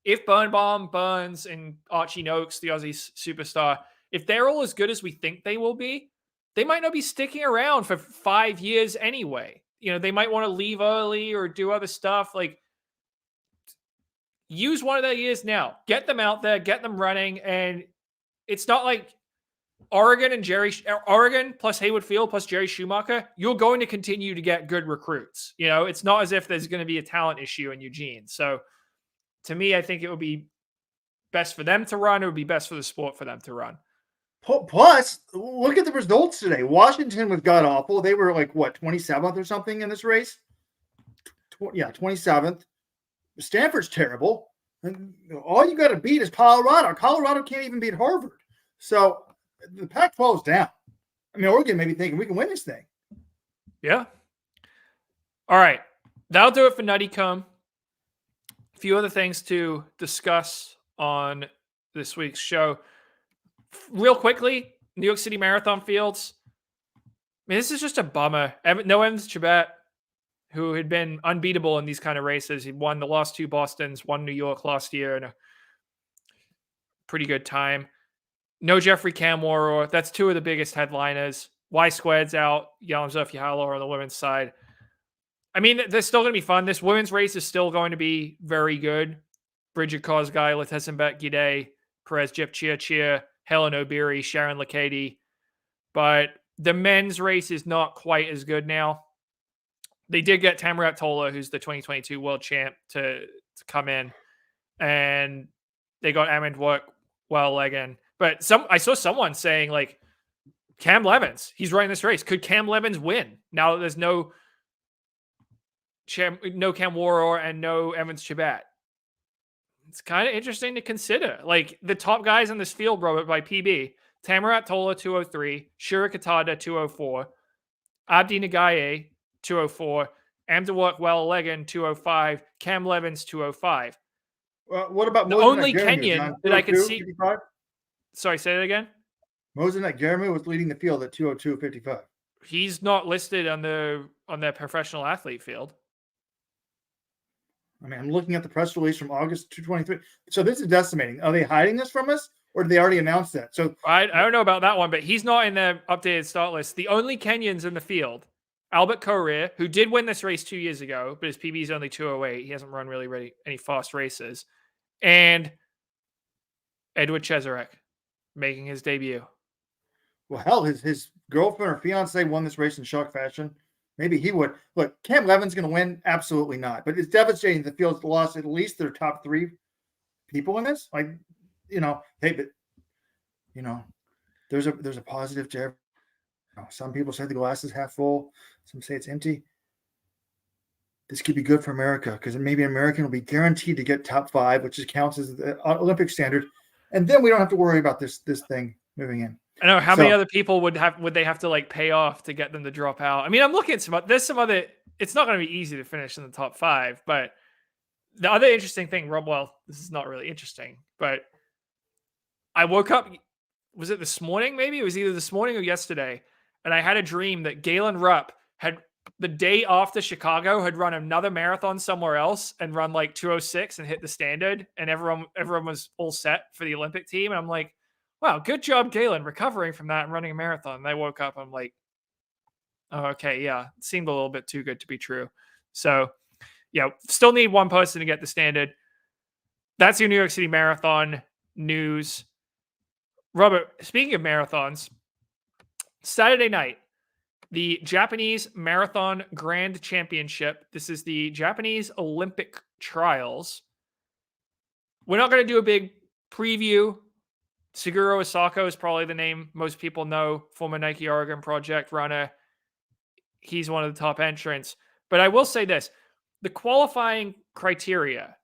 S1: if Birnbaum, Burns, and Archie Noakes, the Aussie superstar, if they're all as good as we think they will be, they might not be sticking around for 5 years anyway. They might want to leave early or do other stuff. Like, use one of their years now. Get them out there, get them running, and it's not like Oregon plus Haywood Field plus Jerry Schumacher, you're going to continue to get good recruits. It's not as if there's going to be a talent issue in Eugene. So, to me, I think it would be best for them to run, or would be best for the sport for them to run?
S2: Plus, look at the results today. Washington was god awful. They were like, what, 27th or something in this race? 27th. Stanford's terrible. And all you got to beat is Colorado. Colorado can't even beat Harvard. So the Pac-12 is down. I mean, Oregon may be thinking we can win this thing.
S1: Yeah. All right. That'll do it for Nuttycombe. A few other things to discuss on this week's show. Real quickly, New York City Marathon fields. I mean, this is just a bummer. No Evans Chibet, who had been unbeatable in these kind of races. He won the last 2 Bostons, won New York last year in a pretty good time. No Jeffrey Kamworor. That's 2 of the biggest headliners. Y Squared's out. Yalomzov Yahalo on the women's side. I mean, they're still going to be fun. This women's race is still going to be very good. Bridget Kosgei, Letesenbet Gide, Perez Jepchia, Helen Obiri, Sharon Lakady. But the men's race is not quite as good now. They did get Tamirat Tola, who's the 2022 world champ, to come in. And they got Amand Well-Legan. But I saw someone saying, like, Cam Levins, he's running this race. Could Cam Levins win now that there's no Kamworor and no Evans Chibet? It's kind of interesting to consider. Like, the top guys in this field, Robert, by PB, Tamirat Tola, 203, Shura Katada, 204, Abdi Nagaye, 204, Amdawak Well-Legan, 205, Cam Levins, 205.
S2: What about
S1: the only Kenyan that I could see?
S2: 55?
S1: Sorry, say that again.
S2: Mosenet Germu was leading the field at 202.55.
S1: He's not listed on their professional athlete field.
S2: I mean, I'm looking at the press release from August 223. So this is decimating. Are they hiding this from us, or did they already announce that? So
S1: I don't know about that one, but he's not in the updated start list. The only Kenyans in the field, Albert Korir, who did win this race 2 years ago, but his PB is only 208. He hasn't run really any fast races. And Edward Cheserek making his debut.
S2: Well, hell, his girlfriend or fiance won this race in shock fashion. Maybe he would. Look, Cam Levin's going to win? Absolutely not. But it's devastating. The field's lost at least their top 3 people in this. Like, there's a positive to every. Some people say the glass is half full. Some say it's empty. This could be good for America because maybe an American will be guaranteed to get top 5, which counts as the Olympic standard. And then we don't have to worry about this thing moving in.
S1: I know how many other people would they have to like pay off to get them to drop out? I mean, I'm looking at there's some other, it's not going to be easy to finish in the top 5, but the other interesting thing, Rob, well, this is not really interesting, but I woke up, was it this morning? Maybe it was either this morning or yesterday. And I had a dream that Galen Rupp had the day after Chicago had run another marathon somewhere else and run like 206 and hit the standard. And everyone was all set for the Olympic team. And I'm like, wow, good job, Galen, recovering from that and running a marathon. And I woke up, I'm like, oh, okay, yeah, it seemed a little bit too good to be true. So, yeah, still need one person to get the standard. That's your New York City Marathon news. Robert, speaking of marathons, Saturday night, the Japanese Marathon Grand Championship. This is the Japanese Olympic Trials. We're not going to do a big preview. Suguro Osako is probably the name most people know, former Nike Oregon Project runner. He's one of the top entrants. But I will say this, the qualifying criteria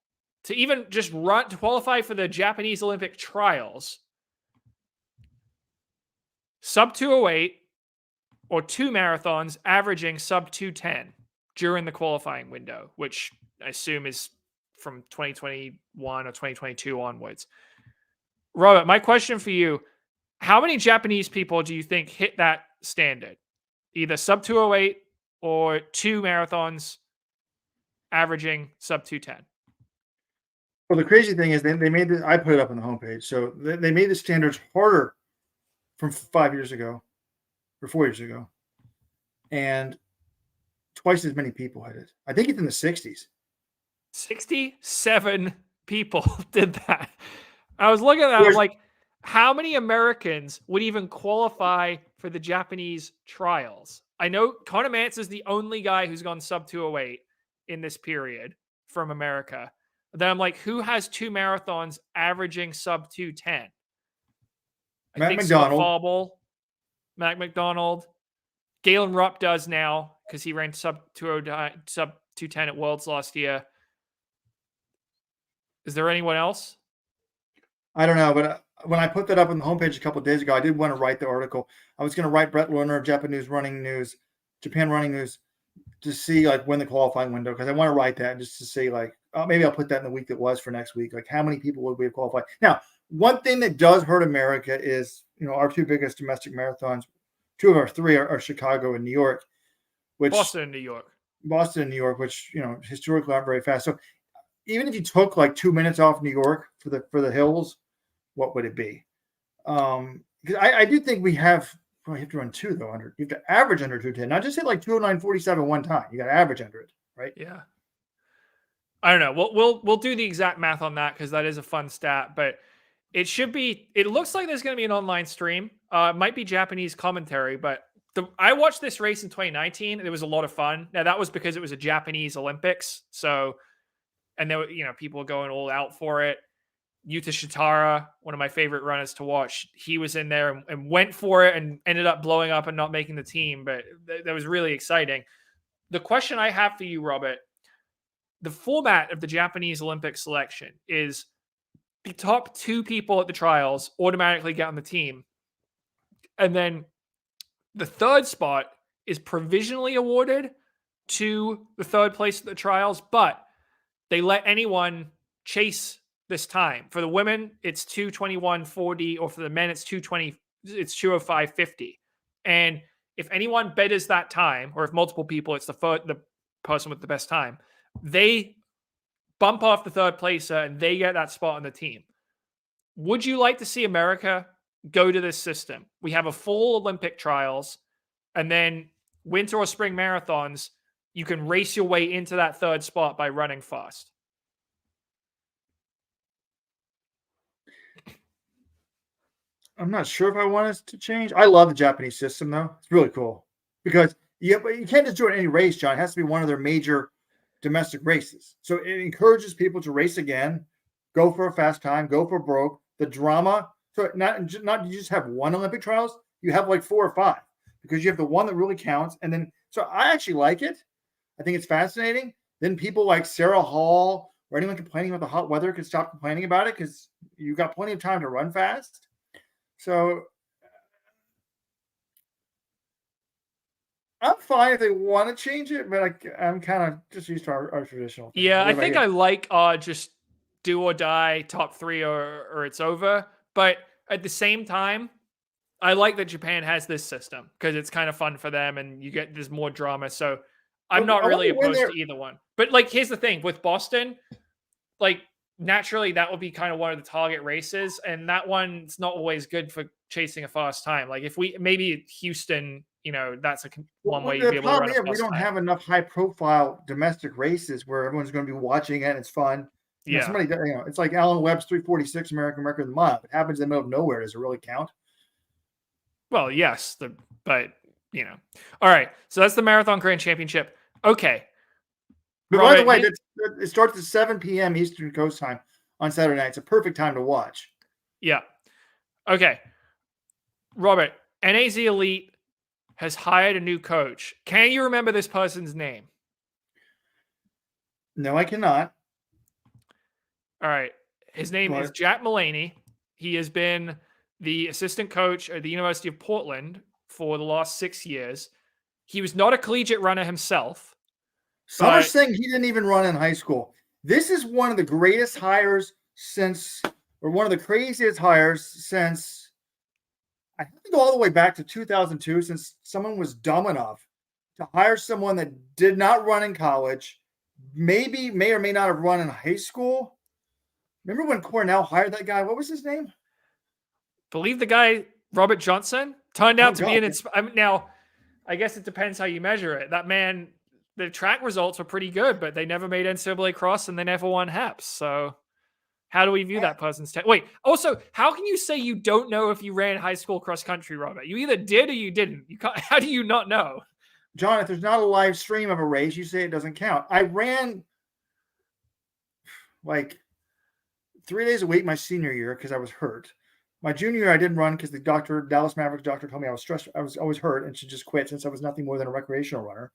S1: to even just to qualify for the Japanese Olympic Trials, sub 208 or 2 marathons averaging sub 210 during the qualifying window, which I assume is from 2021 or 2022 onwards. Robert, my question for you, how many Japanese people do you think hit that standard? Either sub 208 or 2 marathons averaging sub 210?
S2: Well, the crazy thing is they made I put it up on the homepage. So they made the standards harder from 5 years ago or 4 years ago. And twice as many people hit it. I think it's in the 60s.
S1: 67 people did that. I was looking at that. I'm like, how many Americans would even qualify for the Japanese trials? I know Conor Mantz is the only guy who's gone sub 208 in this period from America. Then I'm like, who has 2 marathons averaging sub 2:10? I
S2: Matt
S1: think Scott
S2: McDonald.
S1: Fauble, Mac McDonald. Galen Rupp does now because he ran sub 210 at Worlds last year. Is there anyone else?
S2: I don't know, but when I put that up on the homepage a couple of days ago, I did want to write the article. I was going to write Brett Lerner of Japan Running News, to see like when the qualifying window, because I want to write that just to see like maybe I'll put that in the week that was for next week. Like how many people would we have qualified? Now, one thing that does hurt America is our 2 biggest domestic marathons. 2 of our 3 are Chicago and New York, which
S1: Boston and New York,
S2: which historically aren't very fast. So even if you took like 2 minutes off New York for the hills, what would it be? Because I do think we have. Well, you have to run 2 though. You have to average under 210, not just hit like 209.47 one time. You got to average under it, right?
S1: Yeah. I don't know. We'll do the exact math on that because that is a fun stat. But it should be. It looks like there's going to be an online stream. It might be Japanese commentary, but I watched this race in 2019 and it was a lot of fun. Now that was because it was a Japanese Olympics, so and there were people going all out for it. Yuta Shitara, one of my favorite runners to watch, he was in there and went for it and ended up blowing up and not making the team. But that was really exciting. The question I have for you, Robert, the format of the Japanese Olympic selection is the top 2 people at the trials automatically get on the team. And then the 3rd spot is provisionally awarded to the 3rd place at the trials, but they let anyone chase this time. For the women, it's 2:21.40, or for the men, it's 2:05.50. And if anyone betters that time, or if multiple people, it's the person with the best time, they bump off the 3rd placer and they get that spot on the team. Would you like to see America go to this system? We have a full Olympic trials, and then winter or spring marathons, you can race your way into that 3rd spot by running fast.
S2: I'm not sure if I want us to change. I love the Japanese system, though. It's really cool because you can't just do it in any race, John. It has to be one of their major domestic races. So it encourages people to race again, go for a fast time, go for broke. The drama. So not you just have one Olympic trials. You have like 4 or 5 because you have the one that really counts. And then, so I actually like it. I think it's fascinating. Then people like Sarah Hall or anyone complaining about the hot weather can stop complaining about it because you've got plenty of time to run fast. So I'm fine if they want to change it, but I'm kind of just used to our traditional thing.
S1: Yeah, I think I like just do or die top 3 or it's over. But at the same time, I like that Japan has this system because it's kind of fun for them and there's more drama. So I'm not really opposed to either one. But like, here's the thing with Boston, like naturally that will be kind of one of the target races. And that one's not always good for chasing a fast time. Like if maybe Houston, that's one way you'd be able to run a fast time.
S2: We don't have enough high profile domestic races where everyone's going to be watching it and it's fun.
S1: Yeah.
S2: Somebody, it's like Alan Webb's 3:46 American record of the mile. It happens in the middle of nowhere. Does it really count?
S1: Well, yes, but all right. So that's the Marathon Grand Championship. Okay.
S2: But Robert, by the way, it starts at 7 p.m. Eastern Coast time on Saturday night. It's a perfect time to watch.
S1: Yeah. Okay. Robert, NAZ Elite has hired a new coach. Can you remember this person's name?
S2: No, I cannot.
S1: All right. His name is Jack Mullaney. He has been the assistant coach at the University of Portland for the last 6 years. He was not a collegiate runner himself.
S2: Some are saying he didn't even run in high school. This is one of the greatest hires one of the craziest hires since, I have to go all the way back to 2002, since someone was dumb enough to hire someone that did not run in college, may or may not have run in high school. Remember when Cornell hired that guy? What was his name?
S1: Believe the guy, Robert Johnson, turned out to be now, I guess it depends how you measure it. That man, the track results were pretty good, but they never made NCAA cross and they never won HAPS. So how do we view that person's wait, also, how can you say you don't know if you ran high school cross country, Robert? You either did or you didn't. How do you not know?
S2: John, if there's not a live stream of a race, you say it doesn't count. I ran like 3 days a week my senior year because I was hurt. My junior year, I didn't run because the Dallas Mavericks doctor told me I was stressed. I was always hurt and should just quit since I was nothing more than a recreational runner.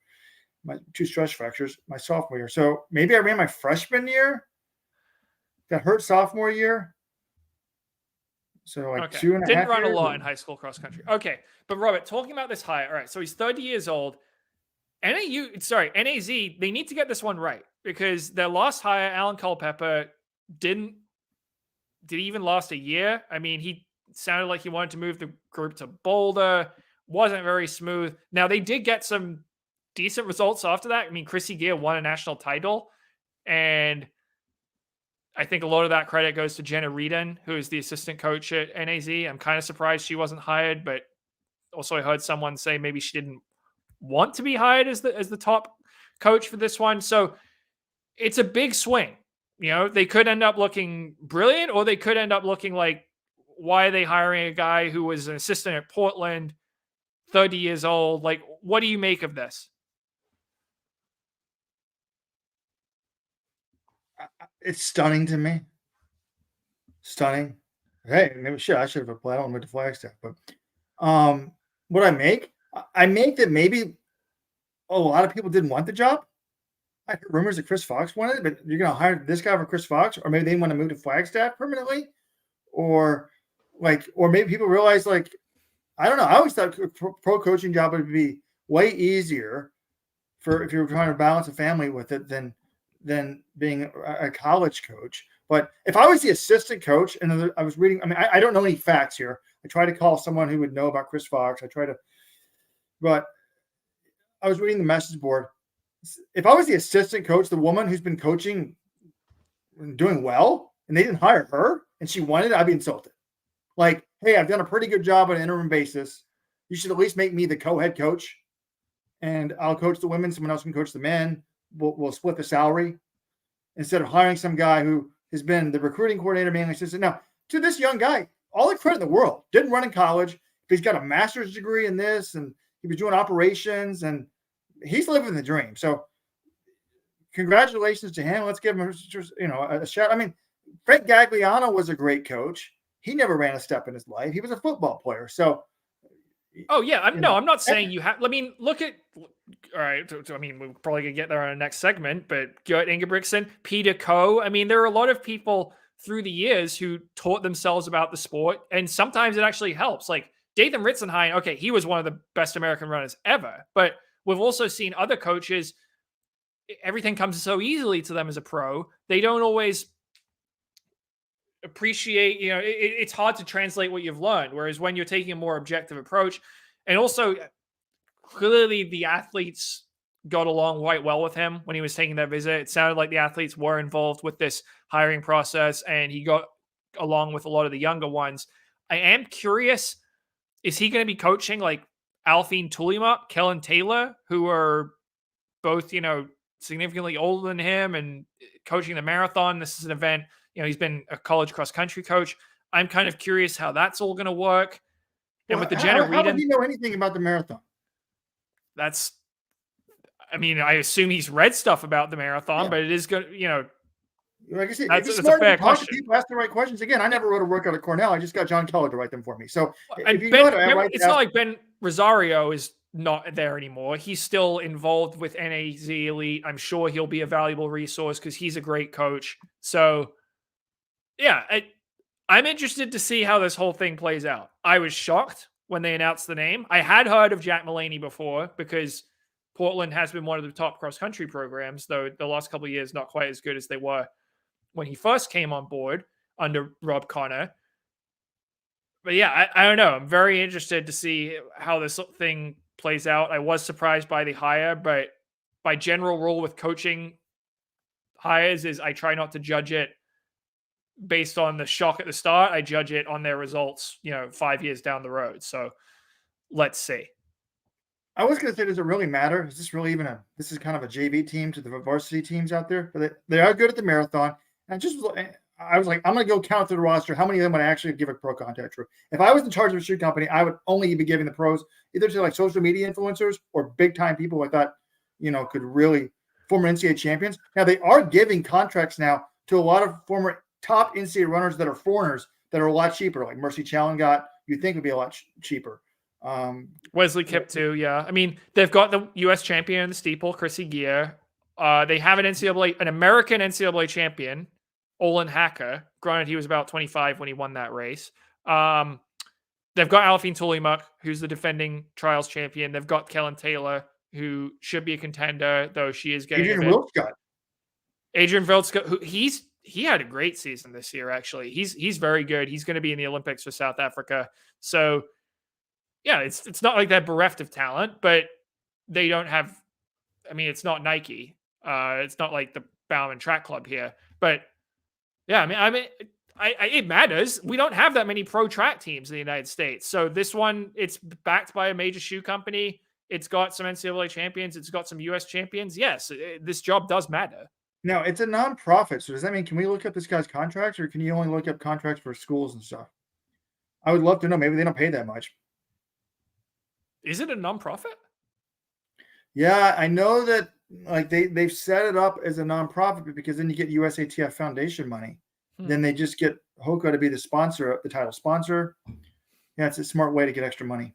S2: My 2 stress fractures my sophomore year. So maybe I ran my freshman year, got hurt sophomore year. So like 2.5
S1: Didn't run
S2: years.
S1: A lot in high school cross country. Okay. But Robert, talking about this hire. All right. So he's 30 years old. NAZ, they need to get this one right because their last hire, Alan Culpepper, did he even last a year? I mean, he sounded like he wanted to move the group to Boulder. Wasn't very smooth. Now, they did get some decent results after that. I mean, Chrissy Gear won a national title. And I think a lot of that credit goes to Jenna Reedon, who is the assistant coach at NAZ. I'm kind of surprised she wasn't hired, but also I heard someone say maybe she didn't want to be hired as the top coach for this one. So it's a big swing. They could end up looking brilliant, or they could end up looking like, why are they hiring a guy who was an assistant at Portland, 30 years old? Like, what do you make of this?
S2: It's stunning to me. Stunning. Hey, maybe I should have applied. I don't know to Flagstaff, but what I make that maybe a lot of people didn't want the job. I heard rumors that Chris Fox wanted it, but you're going to hire this guy for Chris Fox, or maybe they want to move to Flagstaff permanently, or maybe people realize, like, I don't know. I always thought a pro coaching job would be way easier if you were trying to balance a family with it than being a college coach. But if I was the assistant coach and I was reading, I don't know any facts here. I try to call someone who would know about Chris Fox. But I was reading the message board. If I was the assistant coach, the woman who's been coaching and doing well, and they didn't hire her and she wanted it, I'd be insulted. Like, hey, I've done a pretty good job on an interim basis. You should at least make me the co-head coach, and I'll coach the women. Someone else can coach the men. We'll split the salary instead of hiring some guy who has been the recruiting coordinator, mainly assistant. Now, to this young guy, all the credit in the world. Didn't run in college. He's got a master's degree in this, and he was doing operations, and he's living the dream. So congratulations to him. Let's give him a shout. I mean, Frank Gagliano was a great coach. He never ran a step in his life. He was a football player. So,
S1: oh yeah, I'm not saying you have. I mean, look at. All right, I mean, we're probably gonna get there on our next segment, but Gert Ingebrigtsen, Peter Coe. I mean, there are a lot of people through the years who taught themselves about the sport, and sometimes it actually helps. Like Dathan Ritzenheim, okay, he was one of the best American runners ever, but we've also seen other coaches. Everything comes so easily to them as a pro. They don't always appreciate, it's hard to translate what you've learned. Whereas when you're taking a more objective approach, and also clearly the athletes got along quite well with him when he was taking that visit. It sounded like the athletes were involved with this hiring process, and he got along with a lot of the younger ones. I am curious, is he going to be coaching like Alphine Tulimup, Kellen Taylor, who are both, significantly older than him and coaching the marathon? This is an event, he's been a college cross country coach. I'm kind of curious how that's all going to work. And with the Jenna Reedon,
S2: how would he know anything about the marathon?
S1: I assume he's read stuff about the marathon, but it is good,
S2: Like I said,
S1: that's a fair question.
S2: People ask the right questions. Again, I never wrote a workout at Cornell. I just got John Keller to write them for me. So
S1: it's not like Ben Rosario is not there anymore. He's still involved with NAZ Elite. I'm sure he'll be a valuable resource because he's a great coach. So, yeah, I'm interested to see how this whole thing plays out. I was shocked when they announced the name. I had heard of Jack Mullaney before because Portland has been one of the top cross-country programs, though the last couple of years not quite as good as they were when he first came on board under Rob Connor. But yeah, I don't know. I'm very interested to see how this thing plays out. I was surprised by the hire, but my general rule with coaching hires is I try not to judge it based on the shock at the start. I judge it on their results, 5 years down the road. So let's see.
S2: I was going to say, does it really matter? Is this really this is kind of a JV team to the varsity teams out there? But they are good at the marathon. And I was like, I'm going to go count through the roster. How many of them would I actually give a pro contact to? If I was in charge of a shoe company, I would only be giving the pros either to like social media influencers or big time people I thought, could really former NCAA champions. Now they are giving contracts now to a lot of former top NCAA runners that are foreigners that are a lot cheaper, like Mercy Challen got, you'd think would be a lot cheaper.
S1: Wesley Kipp too, yeah. I mean, they've got the U.S. champion in the steeple, Chrissy Gear. They have an American NCAA champion, Olin Hacker. Granted, he was about 25 when he won that race. They've got Alfine Tulimak, who's the defending trials champion. They've got Kellen Taylor, who should be a contender, though she is getting Adrian Vildscott, who he had a great season this year, actually. He's very good. He's going to be in the Olympics for South Africa. So, yeah, it's not like they're bereft of talent, but they don't have, I mean, it's not Nike. It's not like the Bowerman Track Club here. But, yeah, I mean, it matters. We don't have that many pro track teams in the United States. So this one, it's backed by a major shoe company. It's got some NCAA champions. It's got some U.S. champions. Yes, this job does matter.
S2: Now, it's a nonprofit. So does that mean, can we look up this guy's contracts, or can you only look up contracts for schools and stuff? I would love to know. Maybe they don't pay that much.
S1: Is it a nonprofit?
S2: Yeah, I know that like they've set it up as a nonprofit because then you get USATF Foundation money. Then they just get Hoka to be the sponsor, the title sponsor. Yeah, it's a smart way to get extra money.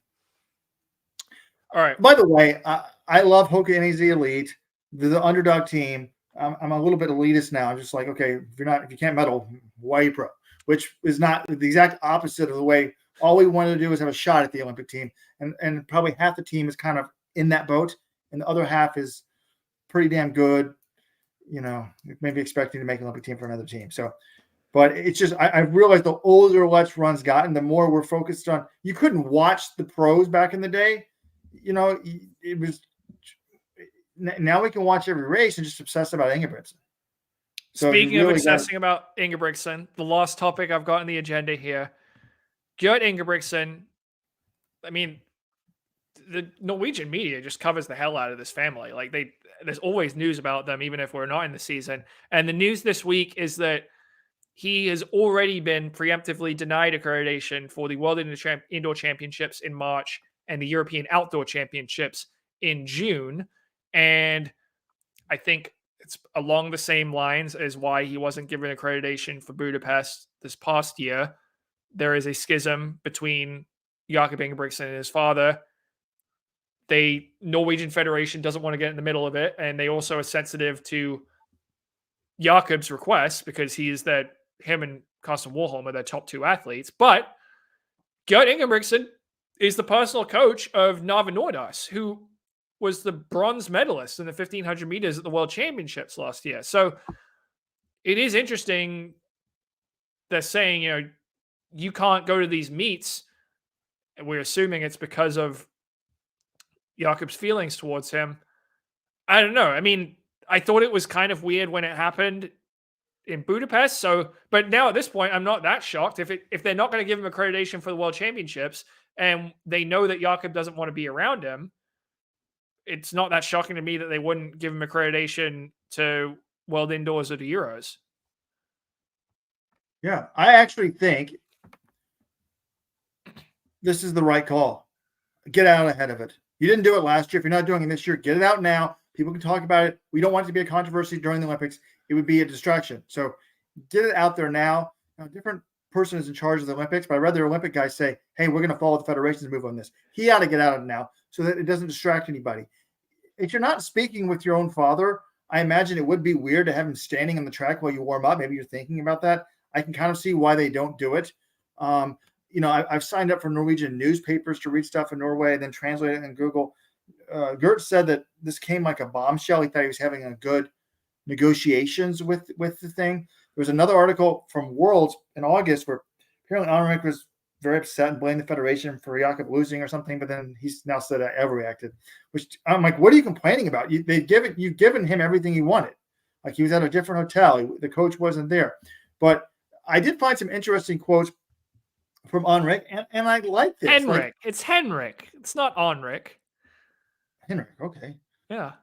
S1: All right.
S2: By the way, I love Hoka Naz Elite. They're the underdog team. I'm a little bit elitist now. I'm just like, okay, if you can't medal, why are you pro? Which is not the exact opposite of the way. All we wanted to do is have a shot at the Olympic team, and probably half the team is kind of in that boat, and the other half is pretty damn good. You know, maybe expecting to make an Olympic team for another team. So, but it's just I realized the older Let's Run's gotten, the more we're focused on. You couldn't watch the pros back in the day. You know, it was. Now we can watch every race and just obsess about Ingebrigtsen.
S1: So speaking of obsessing about Ingebrigtsen, the last topic I've got on the agenda here, Gert Ingebrigtsen. I mean, the Norwegian media just covers the hell out of this family. Like there's always news about them, even if we're not in the season. And the news this week is that he has already been preemptively denied accreditation for the World Indoor Championships in March and the European Outdoor Championships in June. And I think it's along the same lines as why he wasn't given accreditation for Budapest this past year. There is a schism between Jakob Ingebrigtsen and his father. The Norwegian Federation doesn't want to get in the middle of it, and they also are sensitive to Jakob's request because him and Carsten Warholm are their top two athletes. But Gert Ingebrigtsen is the personal coach of Nava Nordas, who was the bronze medalist in the 1500 meters at the World Championships last year. So it is interesting. They're saying, you know, you can't go to these meets. And we're assuming it's because of Jakob's feelings towards him. I don't know. I mean, I thought it was kind of weird when it happened in Budapest. So, but now at this point, I'm not that shocked. If they're not going to give him accreditation for the World Championships and they know that Jakob doesn't want to be around him, it's not that shocking to me that they wouldn't give him accreditation to World Indoors or the Euros.
S2: Yeah, I actually think this is the right call. Get out ahead of it. You didn't do it last year. If you're not doing it this year, get it out now. People can talk about it. We don't want it to be a controversy during the Olympics. It would be a distraction. So get it out there now. A different person is in charge of the Olympics, but I'd rather Olympic guys say, hey, we're going to follow the federation's move on this. He ought to get out of it now so that it doesn't distract anybody. If you're not speaking with your own father, I imagine it would be weird to have him standing on the track while you warm up. Maybe you're thinking about that. I can kind of see why they don't do it. You know, I've signed up for Norwegian newspapers to read stuff in Norway and then translate it in Google. Gert said that this came like a bombshell. He thought he was having a good negotiations with the thing. There was another article from Worlds in August where apparently Ulrich was very upset and blamed the federation for Jakob losing or something, but then he's now said I overreacted. Which I'm like, what are you complaining about? You've given him everything he wanted. Like he was at a different hotel. The coach wasn't there. But I did find some interesting quotes from Henrik, and I like this.
S1: Henrik. It's Henrik. It's not Henrik.
S2: Henrik, okay.
S1: Yeah.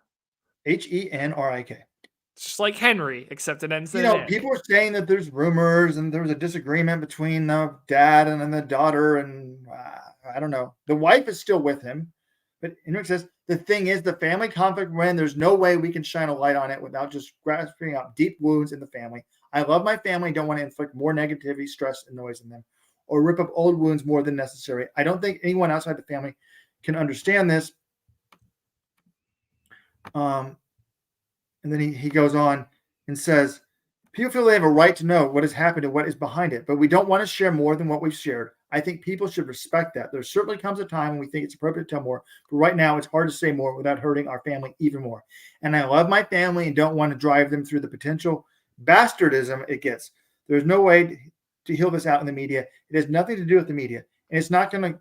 S2: Henrik.
S1: It's just like Henry, except it ends in
S2: N. People are saying that there's rumors and there was a disagreement between the dad and then the daughter, and I don't know. The wife is still with him. But Henrik says, the thing is, the family conflict, when there's no way we can shine a light on it without just grasping out deep wounds in the family. I love my family, don't want to inflict more negativity, stress, and noise in them, or rip up old wounds more than necessary. I don't think anyone outside the family can understand this. And then he goes on and says, people feel they have a right to know what has happened and what is behind it, but we don't want to share more than what we've shared. I think people should respect that. There certainly comes a time when we think it's appropriate to tell more, but right now it's hard to say more without hurting our family even more. And I love my family and don't want to drive them through the potential bastardism it gets. There's no way to heal this out in the media. It has nothing to do with the media. And it's not going to,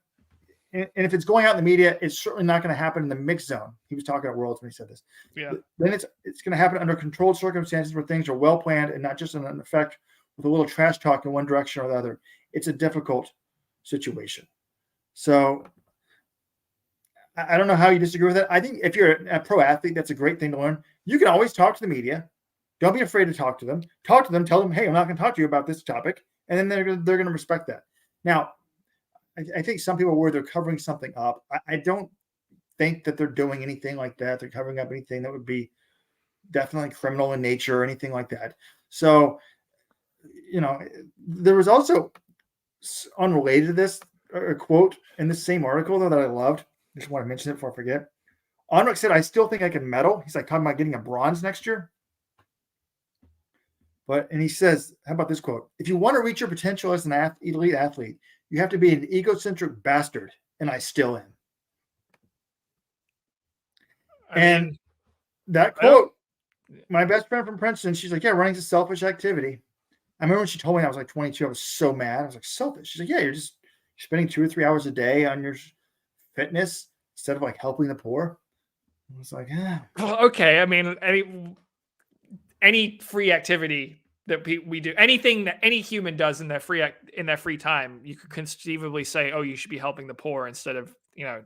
S2: and if it's going out in the media, it's certainly not going to happen in the mixed zone. He was talking about Worlds when he said this.
S1: Yeah.
S2: Then it's going to happen under controlled circumstances where things are well planned and not just an effect with a little trash talk in one direction or the other. It's a difficult situation. So I don't know how you disagree with that. I think if you're a pro athlete, that's a great thing to learn. You can always talk to the media. Don't be afraid to talk to them. Talk to them. Tell them, hey, I'm not going to talk to you about this topic. And then they're going to respect that. Now, I think some people are worried they're covering something up. I don't think that they're doing anything like that. They're covering up anything that would be definitely criminal in nature or anything like that. So, there was also, unrelated to this, a quote in this same article, though, that I loved. I just want to mention it before I forget. Henrik said, I still think I can medal. He's like talking about getting a bronze next year. And he says, how about this quote? If you want to reach your potential as an elite athlete, you have to be an egocentric bastard, and I still am. That quote, my best friend from Princeton, she's like, yeah, running's a selfish activity. I remember when she told me I was like 22, I was so mad. I was like, selfish. She's like, yeah, you're just spending 2 or 3 hours a day on your fitness instead of like helping the poor. I was like, yeah.
S1: Okay. I mean, any free activity that we do, anything that any human does in their free time, you could conceivably say, oh, you should be helping the poor instead of,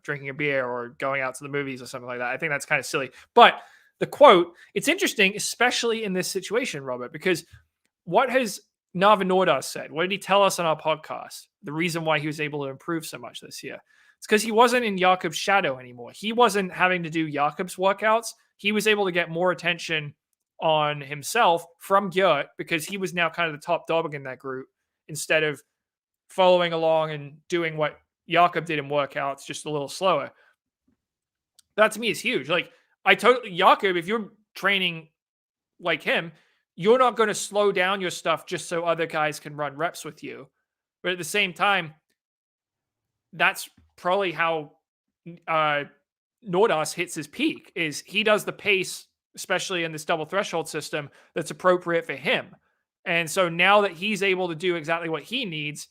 S1: drinking a beer or going out to the movies or something like that. I think that's kind of silly. But the quote, it's interesting, especially in this situation, Robert, because what has Nava Nordas said? What did he tell us on our podcast? The reason why he was able to improve so much this year. It's because he wasn't in Jakob's shadow anymore. He wasn't having to do Jakob's workouts. He was able to get more attention on himself from Gjert because he was now kind of the top dog in that group instead of following along and doing what Jakob did in workouts, just a little slower. That to me is huge. Like, Jakob, if you're training like him, you're not going to slow down your stuff just so other guys can run reps with you. But at the same time, that's probably how Nordas hits his peak, is he does the pace, especially in this double threshold system, that's appropriate for him. And so now that he's able to do exactly what he needs,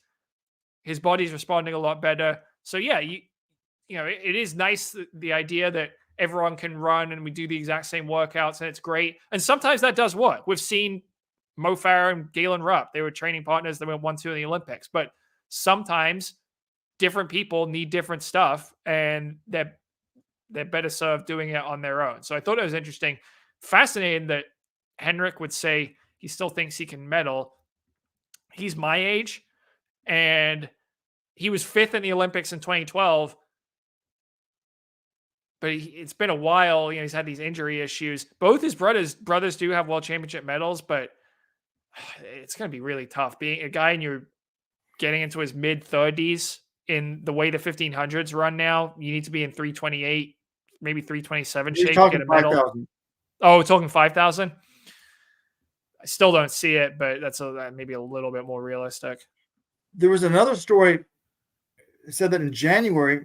S1: his body's responding a lot better. So yeah, it is nice, the idea that everyone can run and we do the exact same workouts and it's great. And sometimes that does work. We've seen Mo Farah and Galen Rupp. They were training partners that went 1-2 in the Olympics. But sometimes different people need different stuff and they're better served doing it on their own. So I thought it was interesting. Fascinating that Henrik would say he still thinks he can medal. He's my age and he was 5th in the Olympics in 2012. But it's been a while. He's had these injury issues. Both his brothers do have world championship medals, but it's going to be really tough. Being a guy and you're getting into his mid-30s in the way the 1500s run now, you need to be in 328, maybe 327 shape to get a medal.
S2: 5,000.
S1: Oh, we're talking 5,000? I still don't see it, but that's maybe a little bit more realistic.
S2: There was another story that said that in January,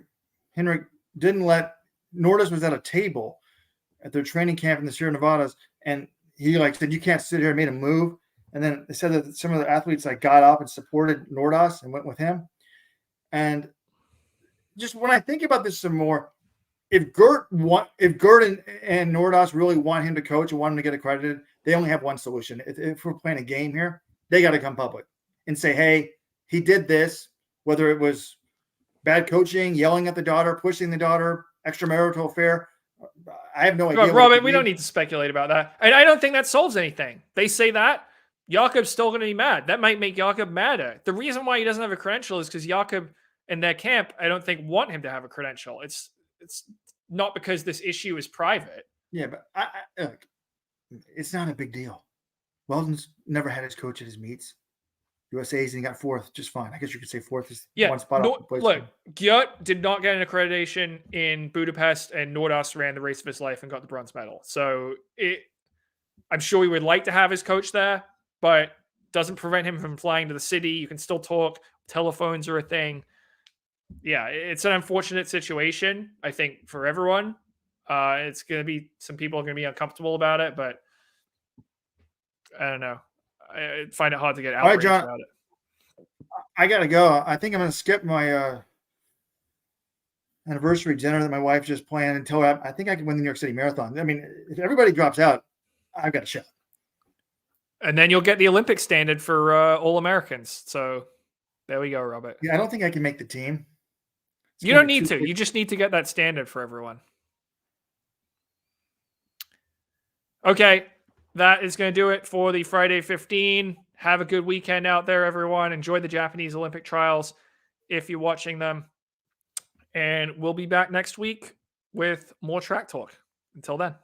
S2: Henrik didn't let Nordas was at a table at their training camp in the Sierra Nevadas, and he said, you can't sit here, and made him move. And then they said that some of the athletes got up and supported Nordas and went with him. And just when I think about this some more, if Gert and Nordas really want him to coach and want him to get accredited, they only have one solution. If we're playing a game here, they got to come public and say, hey, he did this, whether it was bad coaching, yelling at the daughter, pushing the daughter, extramarital affair. I have no idea.
S1: Robert, we don't need to speculate about that. And I don't think that solves anything. They say that, Jakob's still going to be mad. That might make Jakob madder. The reason why he doesn't have a credential is because Jakob and their camp, I don't think, want him to have a credential. It's not because this issue is private.
S2: Yeah, but look, it's not a big deal. Weldon's never had his coach at his meets. USA's and he got fourth, just fine. I guess you could say fourth is one spot off the place.
S1: Look, Gjert did not get an accreditation in Budapest, and Nordas ran the race of his life and got the bronze medal. So I'm sure he would like to have his coach there, but doesn't prevent him from flying to the city. You can still talk. Telephones are a thing. Yeah, it's an unfortunate situation, I think, for everyone. It's going to be, some people are going to be uncomfortable about it, but I don't know. I find it hard to get outraged about it.
S2: I got to go. I think I'm going to skip my anniversary dinner that my wife just planned until I think I can win the New York City Marathon. I mean, if everybody drops out, I've got a shot.
S1: And then you'll get the Olympic standard for all Americans. So there we go, Robert.
S2: Yeah, I don't think I can make the team.
S1: You don't need to. You just need to get that standard for everyone. Okay. That is going to do it for the Friday 15. Have a good weekend out there, everyone. Enjoy the Japanese Olympic trials if you're watching them. And we'll be back next week with more track talk. Until then.